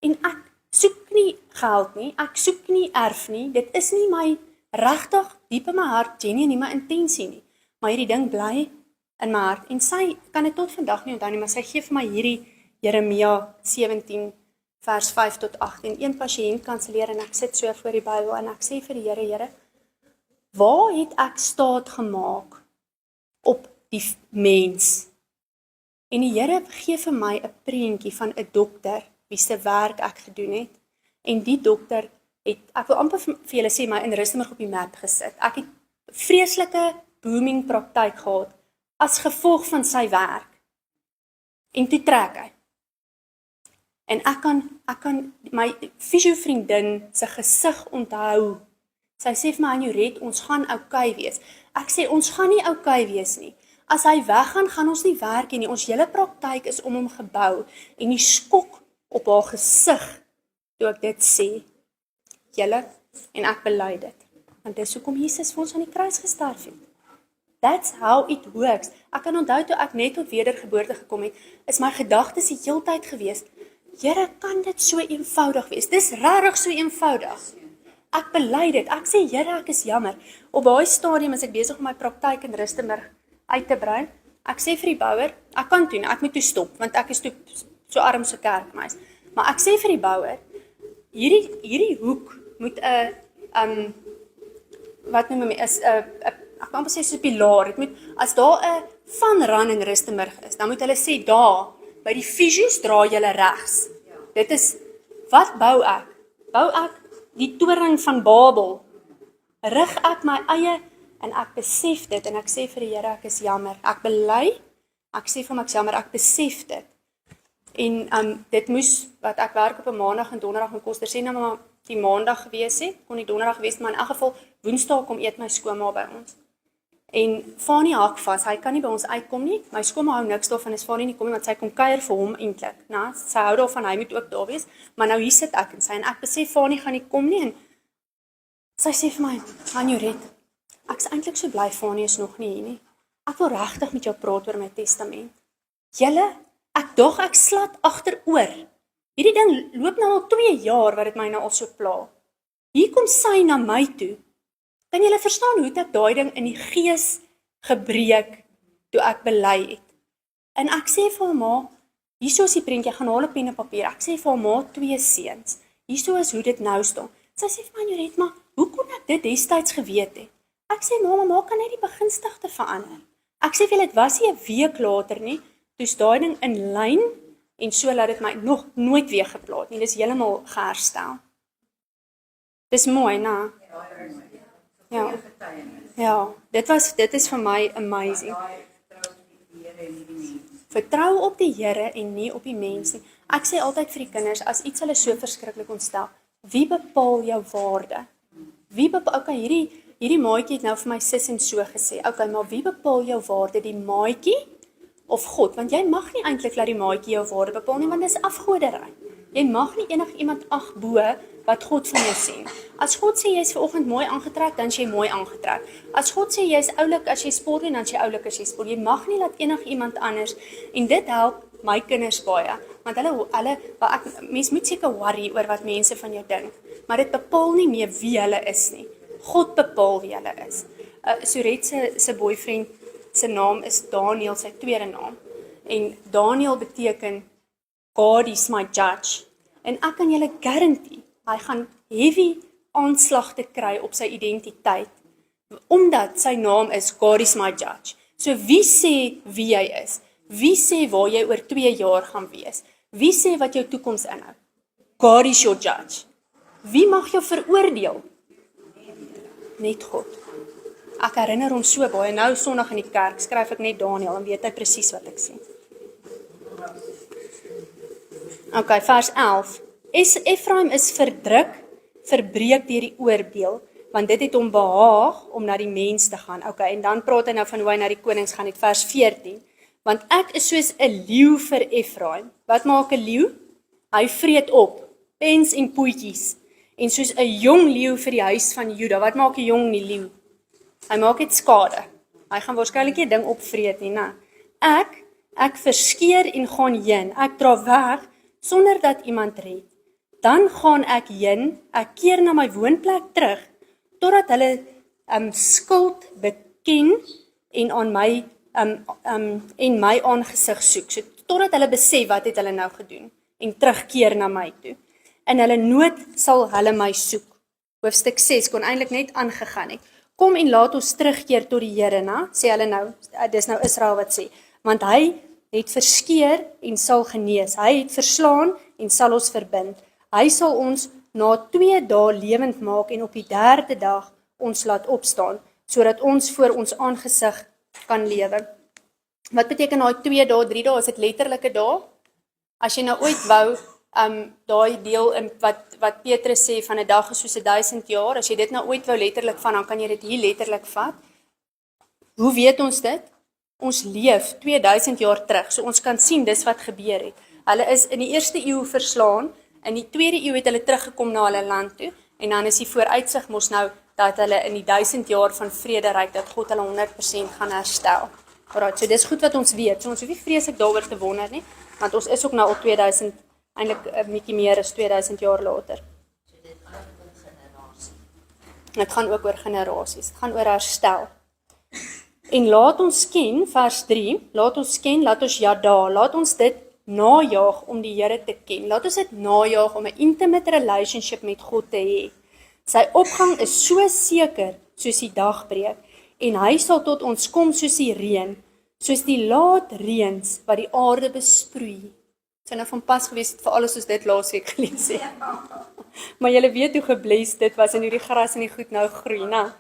En ek soek nie geld nie, ek soek nie erf nie, dit is nie my regtig diep in my hart, genuine nie my intensie nie. Maar hierdie ding bly in my hart. En sy kan dit tot vandag nie onthou nie, maar sy gee vir my hierdie Jeremia 17 vers 5 tot 8. En een pasiënt kanselleer en ek sit so voor die Bybel en ek sê vir die Here, waar het ek staat gemaak op die mens? En die Here gee vir my 'n prentjie van 'n dokter wie se werk ek gedoen het. En die dokter het, ek wil amper vir julle sê, my in Rustenburg op die map gesit. Ek het vreeslike booming praktyk gehad as gevolg van sy werk. En toe trek hy. En ek kan my fisiovriendin se gesig onthou. Sy sê vir my, Anjuret, ons gaan okay wees. Ek sê, ons gaan nie okay wees nie. As hy weggaan, gaan ons nie werk nie. Ons hele praktyk is om hom gebou. En die skok op haar gesig, toe ek dit sê, julle, en ek bely dit. Want dis hoekom Jesus vir ons aan die kruis gesterf het. That's how it works. Ek kan onthou toe ek net tot wedergeboorte gekom het, is my gedagtes die heeltyd gewees, Here, kan dit so eenvoudig wees? Dis regtig so eenvoudig. Ek bely dit. Ek sê, Here, ek is jammer. Op daai stadium is ek besig om my praktyk in Rustenburg uit te brei. Ek sê vir die bouer, ek kan toe, ek moet toe stop, want ek is toe so arm so kerkmeis. Maar ek sê vir die bouer, hierdie hoek moet 'n wat noem my is 'n ek kan amper sê so 'n pilaar. Dit moet as daar 'n van Running Rustenburg is, dan moet hulle sê daar by die fisies draai julle regs. Dit is wat bou ek? Bou ek die toring van Babel? Rig ek my eie en ek besef dit en ek sê vir die Here ek is jammer. Ek bely, ek sê vir hom ek is jammer, ek besef dit. En dit moes wat ek werk op 'n maandag en donderdag in Koster sê nou maar die maandag gewees het, kon die donderdag wees, maar in elk geval woensdae kom eet my skoonma by ons. En Fanie hak vas, hy kan nie by ons uitkom nie. My skoonma hou niks daarvan as Fanie nie kom nie, want sy kom kuier vir hom eintlik, né? Sy hou daarvan hy moet ook daar wees, maar nou hier sit ek en sy en ek besef Fanie gaan nie kom nie en sy sê vir my, "Anjoret, ek is eintlik so bly Fanie is nog nie hier nie. Ek wil regtig met jou praat oor my testament. Julle, ek slat agteroor. Hierdie ding loop nou al 2 jaar wat dit my nou al so pla. Hier kom sy na my toe. Kan julle verstaan hoe ek daai ding in die gees gebreek toe ek bely het? En ek sê vir ma, hierso is die prentjie, gaan haal 'n pen en papier. Ek sê vir ma 2 seuns. Hierso is hoe dit nou staan. Sy sê vir my, "Joret, maar hoe kon ek dit destyds geweet het?" Ek sê, "Ma kan net die beginstigte verander." Ek sê vir dit was nie 'n week later nie, toe's daai ding in lyn en so laat dit my nog nooit weer geplaat nie. Dis heeltemal geherstel. Dis mooi, né? Ja. Ja, dit is vir my amazing. Vertrou op die Here en nie op die mens nie. Ek sê altyd vir die kinders, as iets hulle so verskriklik ontstel, wie bepaal jou waarde? Wie bepaal, okay, hierdie maatjie het nou vir my sis en so gesê, okay, maar wie bepaal jou waarde, die maatjie of God? Want jy mag nie eintlik laat die maatjie jou waarde bepaal nie, want dis afgoderry. Jy mag nie enigiemand ag bo wat God van jou sê. As God sê jy is vanoggend mooi aangetrek, dan is jy mooi aangetrek. As God sê jy is oulik as jy sport nie, dan is jy oulik as jy sport. Jy mag nie laat enigiemand anders, en dit help my kinders baie, want mens moet seker worry oor wat mense van jou dink, maar dit bepaal nie meer wie hulle is nie. God bepaal wie hulle is. Suret se boyfriend se naam is Daniel, sy tweede naam, en Daniel beteken God is my judge, en ek kan julle guarantee, hy gaan heavy aanslag te kry op sy identiteit, omdat sy naam is God is my judge. So wie sê wie jy is? Wie sê waar jy oor 2 jaar gaan wees? Wie sê wat jou toekoms inhou? God is your judge. Wie mag jou veroordeel? Net God. Ek herinner hom so baie, nou Sondag in die kerk, skryf ek net Daniel, en weet hy presies wat ek sê. Okay, vers 11. Efraim is verdruk, verbreek deur die oordeel, want dit het hom behaag om na die mens te gaan. Okay, en dan praat hy nou van hoe hy na die konings gaan, het vers 14. Want ek is soos 'n leeu vir Efraim. Wat maak 'n leeu? Hy vreet op, pens en poetjies. En soos 'n jong leeu vir die huis van Juda. Wat maak 'n jong leeu? Hy maak dit skade. Hy gaan waarskynlik nie ding opvreet nie, né? Ek verskeer en gaan heen. Ek dra weg sonder dat iemand red. Dan gaan ek heen, ek keer na my woonplek terug, totdat hulle skuld beken en aan my en my aangesig soek. So totdat hulle besef wat het hulle nou gedoen en terugkeer na my toe. In hulle nood sal hulle my soek. Hoofstuk 6 kon eintlik net aangegaan het. Kom en laat ons terugkeer tot die Here, né? Sê hulle nou, dis nou Israel wat sê, want hy het verskeer en sal genees. Hy het verslaan en sal ons verbind. Hy sal ons na 2 dae lewend maak en op die 3de dag ons laat opstaan, sodat ons voor ons aangesig kan lewe. Wat beteken daai 2 dae, 3 dae? Is dit letterlike dae? As jy nou ooit wou, daai deel in wat Petrus sê van 'n dag is soos 1000 jaar, as jy dit nou ooit wou letterlik van, dan kan jy dit hier letterlik vat. Hoe weet ons dit? Ons leef 2000 jaar terug, so ons kan sien dis wat gebeur het. Hulle is in die 1ste eeu verslaan, in die 2de eeu het hulle teruggekom na hulle land toe, en dan is die vooruitsig mos nou, dat hulle in die 1000 jaar van vrederyk, dat God hulle 100% gaan herstel. Alright, so dis goed wat ons weet, so ons hoef nie vreeslik daaroor te wonder nie, want ons is ook nou al 2000, eintlik 'n bietjie meer as 2000 jaar later. So dit gaan oor generasie. Dit gaan ook oor generasies, dit gaan oor herstel. En laat ons ken, vers 3, laat ons ken, laat ons jada, laat ons dit najaag om die Here te ken. Laat ons dit najaag om 'n intimate relationship met God te hê. Sy opgang is so seker soos die dagbreek en hy sal tot ons kom soos die reën, soos die laat reëns wat die aarde besproei. Sy nou van pas gewees het vir alles ons dit laasweek gelees het. Maar julle weet hoe gebless dit was en hoe die gras en die goed nou groei, né?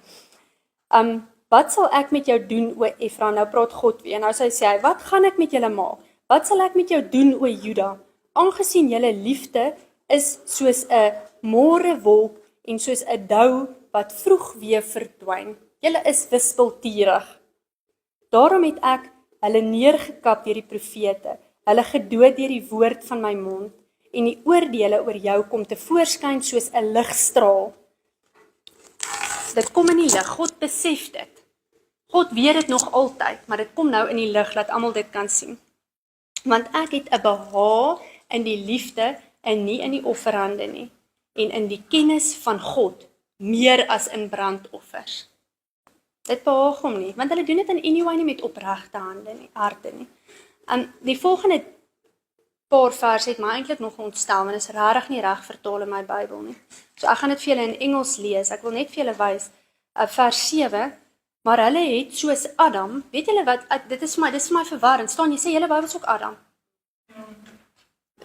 Wat sal ek met jou doen, o Efra? Nou praat God weer. Nou sê hy, wat gaan ek met julle maak? Wat sal ek met jou doen, o Juda? Aangesien julle liefde is soos 'n môrewolk en soos 'n dou wat vroeg weer verdwyn. Julle is wispelturig. Daarom het ek hulle neergekap deur die profete, hulle gedood deur die woord van my mond, en die oordeele oor jou kom te voorskyn soos 'n ligstraal. Dit kom in die lig, God besef dit. God weet dit nog altyd, maar dit kom nou in die lig, laat almal dit kan sien. Want ek het 'n behaag in die liefde en nie in die offerande nie, en in die kennis van God, meer as in brandoffers. Dit behaag hom nie, want hulle doen dit in anyway nie met opregte harte nie. Die volgende paar vers het my eintlik nog ontstel, want is regtig nie reg vertaal in my Bybel nie. So ek gaan dit vir julle in Engels lees, ek wil net vir julle wys, vers 7, maar hulle het soos Adam, weet julle wat, dit is vir my verwarrend, staan, jy sê julle Bybel is ook Adam.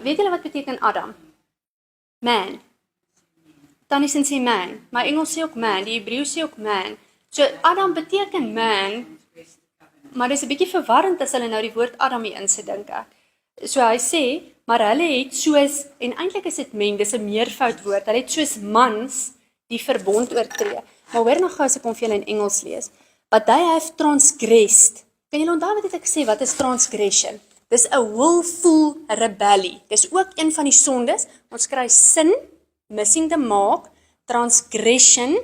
Weet julle wat beteken Adam? Man. Tannie sê man, my Engels sê ook man, die Hebreeus sê ook man. So Adam beteken man, maar dit is 'n bietjie verwarrend as hulle nou die woord Adam hier insit, dink ek. So hy sê, maar hulle het soos, en eintlik is dit men, dis 'n meervoud woord, hulle het soos mans die verbond oortree. Maar hoor nog gou as ek hom vir julle in Engels lees. But they have transgressed. Kan julle onthou wat het ek gesê, wat is transgression? Dis 'n willful rebellie. Dis ook een van die sondes. Ons kry sin, missing the mark, transgression,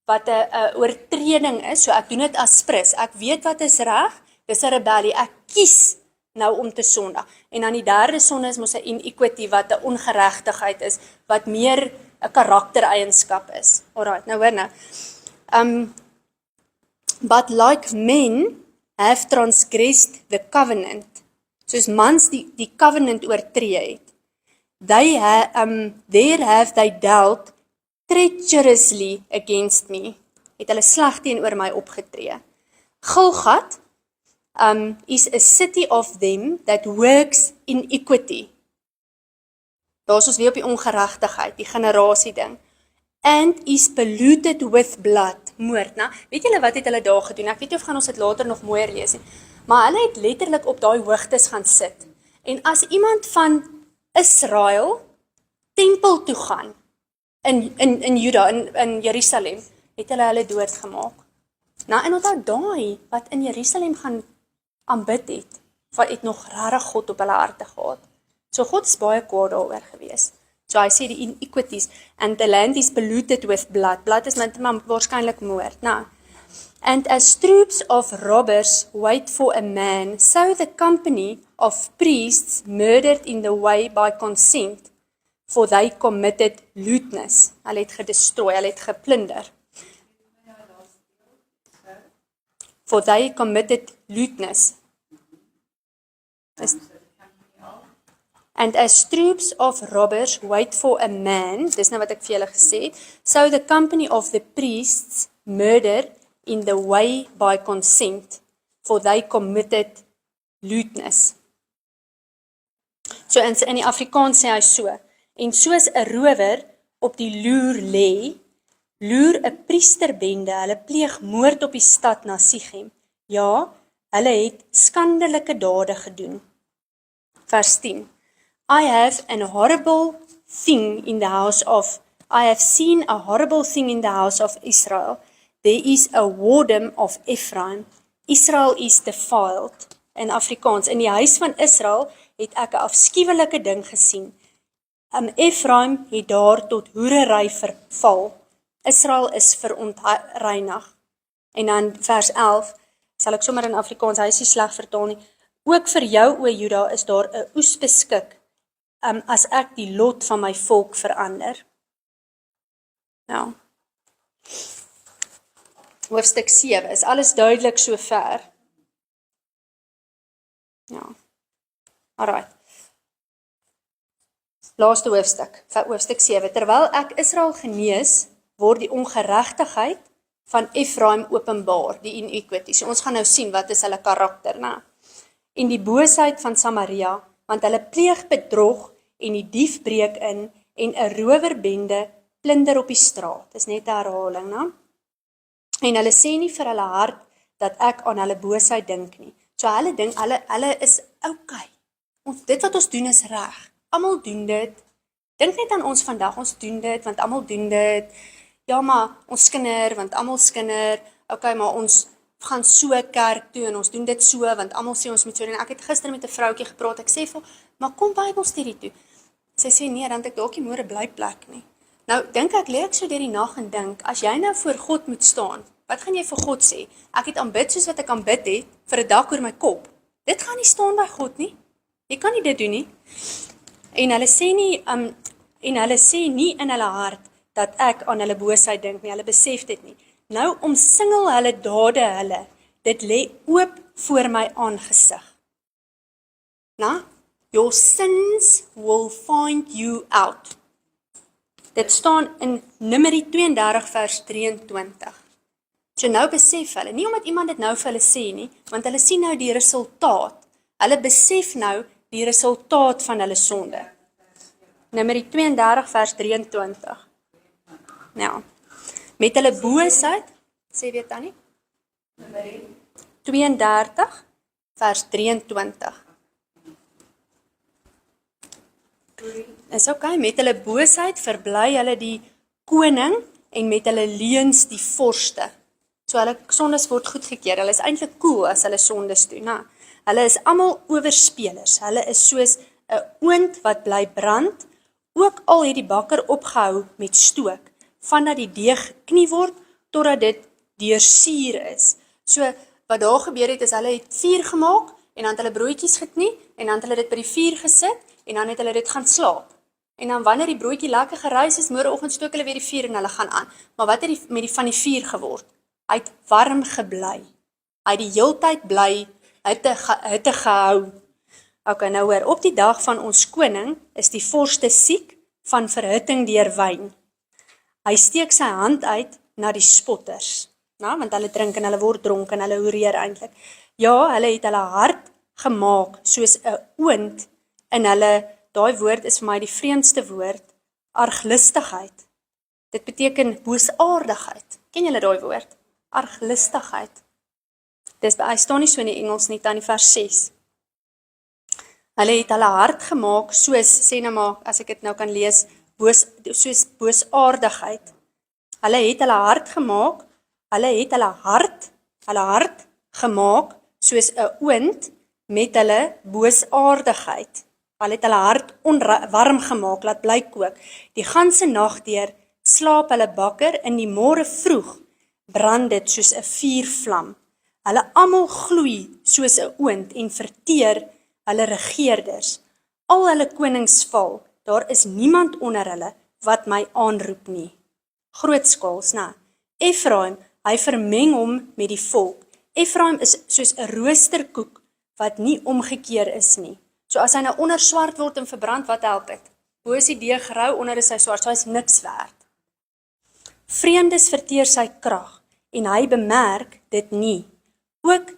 wat 'n oortreding is. So ek doen dit as prins. Ek weet wat is reg, dis 'n rebellie. Ek kies nou om te sondig. En dan die derde sonde is mos 'n inequity, wat 'n ongeregtigheid is, wat meer 'n karaktereienskap is. Alright, nou hoor nou. But like men have transgressed the covenant. Soos mans die covenant oortree het. There have they dealt treacherously against me. Het hulle sleg teenoor my opgetree. Gilgat is a city of them that works in equity. Daar's ons weer op die ongeregtigheid, die generasie ding. And is polluted with blood, moord. Nou, weet julle wat het hulle daar gedoen? Ek weet nie of gaan ons dit later nog mooier lees nie. Maar hulle het letterlik op daai hoogtes gaan sit. En as iemand van Israel tempel toe gaan, in Juda, in Jerusalem, het hulle doodgemaak. Nou, en onthou daai, wat in Jerusalem gaan aanbid het nog regtig God op hulle harte gehad. So God is baie kwaad daaroor gewees. So hy sê die inequities, and the land is polluted with blood. Blood is maar waarskynlik moord. Nou, and as troops of robbers wait for a man, so the company of priests murdered in the way by consent, for they committed lewdness. Hulle het gedestrooi, hulle het geplunder. For they committed lewdness. And as troops of robbers wait for a man, dis nou wat ek vir julle gesê het, so the company of the priests murder in the way by consent, for they committed lewdness. So in die Afrikaans sê hy so, en soos 'n rower op die loer lê, loer 'n priesterbende, hulle pleeg moord op die stad na Sichem. Ja, hulle het skandelike dade gedoen. Vers 10. I have seen a horrible thing in the house of Israel. There is a whoredom of Ephraim. Israel is defiled. In Afrikaans, in die huis van Israel het ek 'n afskuwelike ding gesien. Ephraim het daar tot hoerery verval. Israel is verontreinig. En dan vers 11, sal ek sommer in Afrikaans, hy is nie sleg vertaal nie. Ook vir jou, o Juda, is daar 'n oes beskik, as ek die lot van my volk verander. Nou, hoofstuk 7, is alles duidelik so ver? Ja. Alright. Laaste hoofstuk, hoofstuk 7. Terwyl ek Israel genees, word die ongeregtigheid van Efraim openbaar, die iniquity. So ons gaan nou sien wat is hulle karakter, né? En die boosheid van Samaria, want hulle pleeg bedrog en die dief breek in en 'n rowerbende plunder op die straat. Dis net 'n herhaling, né? En hulle sê nie vir hulle hart dat ek aan hulle boosheid dink nie. So hulle dink, hulle is okay. Dit wat ons doen is reg. Almal doen dit. Dink net aan ons vandag, ons doen dit, want almal doen dit. Ja, maar ons skinder, want almal skinder. Okay, maar ons gaan so kerk toe en ons doen dit so, want almal sê ons moet so doen. Ek het gister met 'n vroutjie gepraat, ek sê vir, maar kom Bybelstudie toe. Sy sê nee, dan het ek dalk nie môre blyplek nie. Nou, dink ek, lê ek so deur die nag en dink, as jy nou voor God moet staan, wat gaan jy vir God sê? Ek het aanbid soos wat ek aanbid het, vir 'n dak oor my kop. Dit gaan nie staan by God nie. Jy kan nie dit doen nie. En hulle sê nie in hulle hart dat ek aan hulle boosheid dink nie, hulle besef dit nie. Nou omsingel hulle dade hulle, dit lê oop voor my aangesig. Na? Your sins will find you out. Dit staan in Numeri 32 vers 23. So nou besef hulle, nie omdat iemand dit nou vir hulle sê nie, want hulle sien nou die resultaat. Hulle besef nou die resultaat van hulle sonde. Numeri 32 vers 23. Nou, met hulle boosheid, sê weet Tannie? Numeri 32 vers 23. Is okay, met hulle boosheid verbly hulle die koning en met hulle leuns die vorste. So hulle sondes word goedgekeur. Hulle is eintlik cool as hulle sondes doen, né? Hulle is almal oorspelers. Hulle is soos 'n oond wat bly brand, ook al het die bakker opgehou met stook, vandat die deeg geknie word totdat dit deursuur is. So wat daar gebeur het is hulle het vuur gemaak en dan het hulle broodjies geknie en dan het hulle dit by die vuur gesit en dan het hulle dit gaan slaap. En dan wanneer die broodjie lekker geruis is, môreoggend stook hulle weer die vuur en hulle gaan aan. Maar wat het met die van die vuur geword? Hy het warm gebly. Hy het die heeltyd bly, hy het te gehou. Ok, nou hoor, op die dag van ons koning is die vorste siek van verhitting deur wyn. Hy steek sy hand uit na die spotters, want hulle drink en hulle word dronk en hulle hoereer eintlik. Ja, hulle het hulle hart gemaak soos 'n oond in hulle, daai woord is vir my die vreemdste woord, arglistigheid. Dit beteken boosaardigheid. Ken julle daai woord? Arglistigheid. Hy staan nie so in die Engels nie, dan in vers 6. Hulle het hulle hart gemaak soos, sê nou maar, as ek dit nou kan lees, soos boosaardigheid. Hulle het hulle hart gemaak, hulle hart gemaak soos 'n oond met hulle boosaardigheid. Hulle het hulle hart warm gemaak, laat bly kook. Die ganse nag deur slaap hulle bakker, in die môre vroeg brand dit soos 'n vuurvlam. Hulle almal gloei soos 'n oond en verteer hulle regeerders. Al hulle konings val, daar is niemand onder hulle wat my aanroep nie. Grootskaals, né? Efraim, hy vermeng hom met die volk. Efraim is soos 'n roosterkoek wat nie omgekeer is nie. So as hy nou onder swart word en verbrand, wat help dit? Bo is die deeg rou, onder is hy swart, so hy is niks werd. Vreemdes verteer sy krag en hy bemerk dit nie. Ook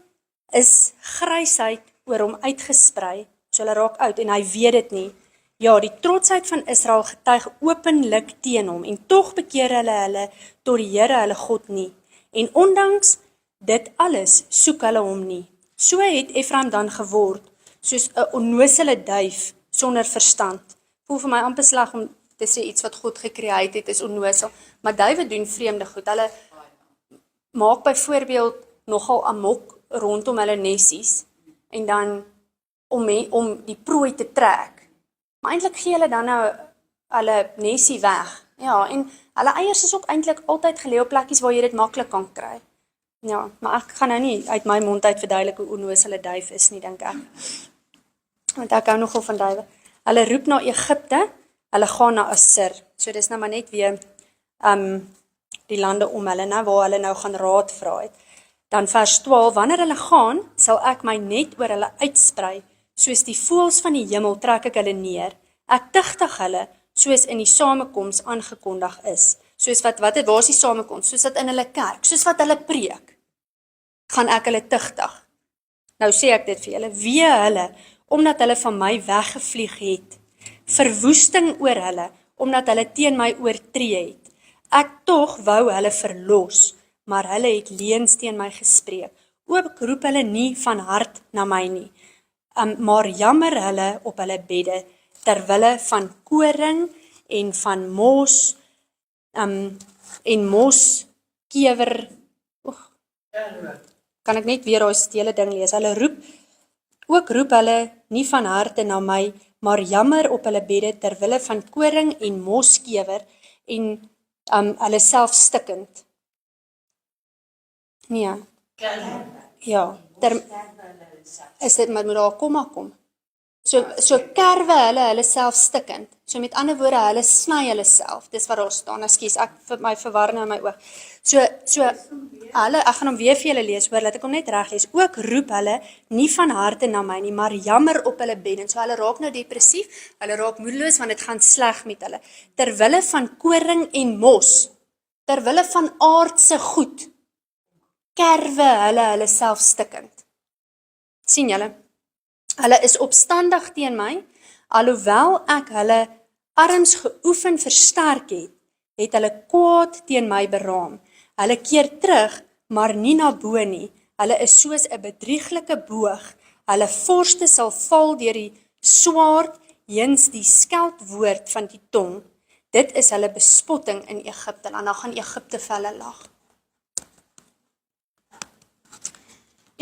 is grysheid oor hom uitgesprei, so hulle raak oud en hy weet dit nie. Ja, die trotsheid van Israel getuig openlik teen hom en tog bekeer hulle tot die Here hulle God nie. En ondanks dit alles soek hulle hom nie. So het Efraim dan geword soos 'n onnosele duif sonder verstand. Voel vir my amper sleg om te sê iets wat God gecreëer het is onnosel, maar duwe doen vreemde goed. Hulle maak byvoorbeeld nogal amok rondom hulle nessies en dan om die prooi te trek. Maar eintlik gee hulle dan nou hulle nessie weg. Ja, en hulle eiers is ook eintlik altyd geleë op plekkies waar jy dit maklik kan kry. Ja, maar ek gaan nou nie uit my mond uit verduidelik hoe onnosel 'n duif is nie, dink ek. Want ek hou nogal van duwe. Hulle roep na Egipte, hulle gaan na Assir. So dis nou maar net weer die lande om hulle, waar hulle nou gaan raad vra het. Dan vers 12, wanneer hulle gaan, sal ek my net oor hulle uitsprei, soos die voëls van die hemel trek ek hulle neer. Ek tigtig hulle, soos in die samekoms aangekondig is. Soos waar is die samekoms? Soos wat in hulle kerk, soos wat hulle preek, gaan ek hulle tigtig. Nou sê ek dit vir julle, wee hulle, omdat hulle van my weggevlieg het. Verwoesting oor hulle, omdat hulle teen my oortree het. Ek tog wou hulle verlos, maar hulle het leuns teen my gespreek. Ook roep hulle nie van hart na my nie, maar jammer hulle op hulle bedde, terwille van koring en van mos, en moskewer, kan ek net weer daai stele ding lees, ook roep hulle nie van harte na my, maar jammer op hulle bedde, terwille van koring en moskewer, en hulle self stikkend. Nee. Ja, is dit, maar moet daar komma kom. So kerwe hulle self stikkend. So met ander woorde, hulle sny hulle self. Dis wat daar staan. Ekskuus, ek vir my verwar nou in my oog. So hulle, ek gaan hom weer vir julle lees, hoor, laat ek hom net reg lees. Ook roep hulle nie van harte na my nie, maar jammer op hulle bedde. So hulle raak nou depressief, hulle raak moedeloos want dit gaan sleg met hulle. Terwille van koring en mos, terwille van aardse goed, kerwe hulle self stikkend. Sien julle? Hulle is opstandig teen my, alhoewel ek hulle arms geoefen versterk het, het hulle kwaad teen my beraam. Hulle keer terug, maar nie na bo nie. Hulle is soos 'n bedrieglike boog. Hulle vorste sal val deur die swaard, heens die skeldwoord van die tong. Dit is hulle bespotting in Egipte, en dan gaan Egipte vir hulle lag.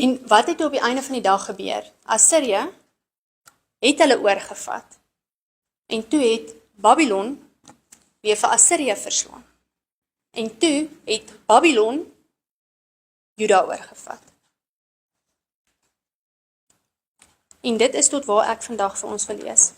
En wat het op die einde van die dag gebeur? Assirië het hulle oorgevat. En toe het Babylon weer vir Assirië verslaan. En toe het Babylon Juda oorgevat. En dit is tot waar ek vandag vir ons wil lees.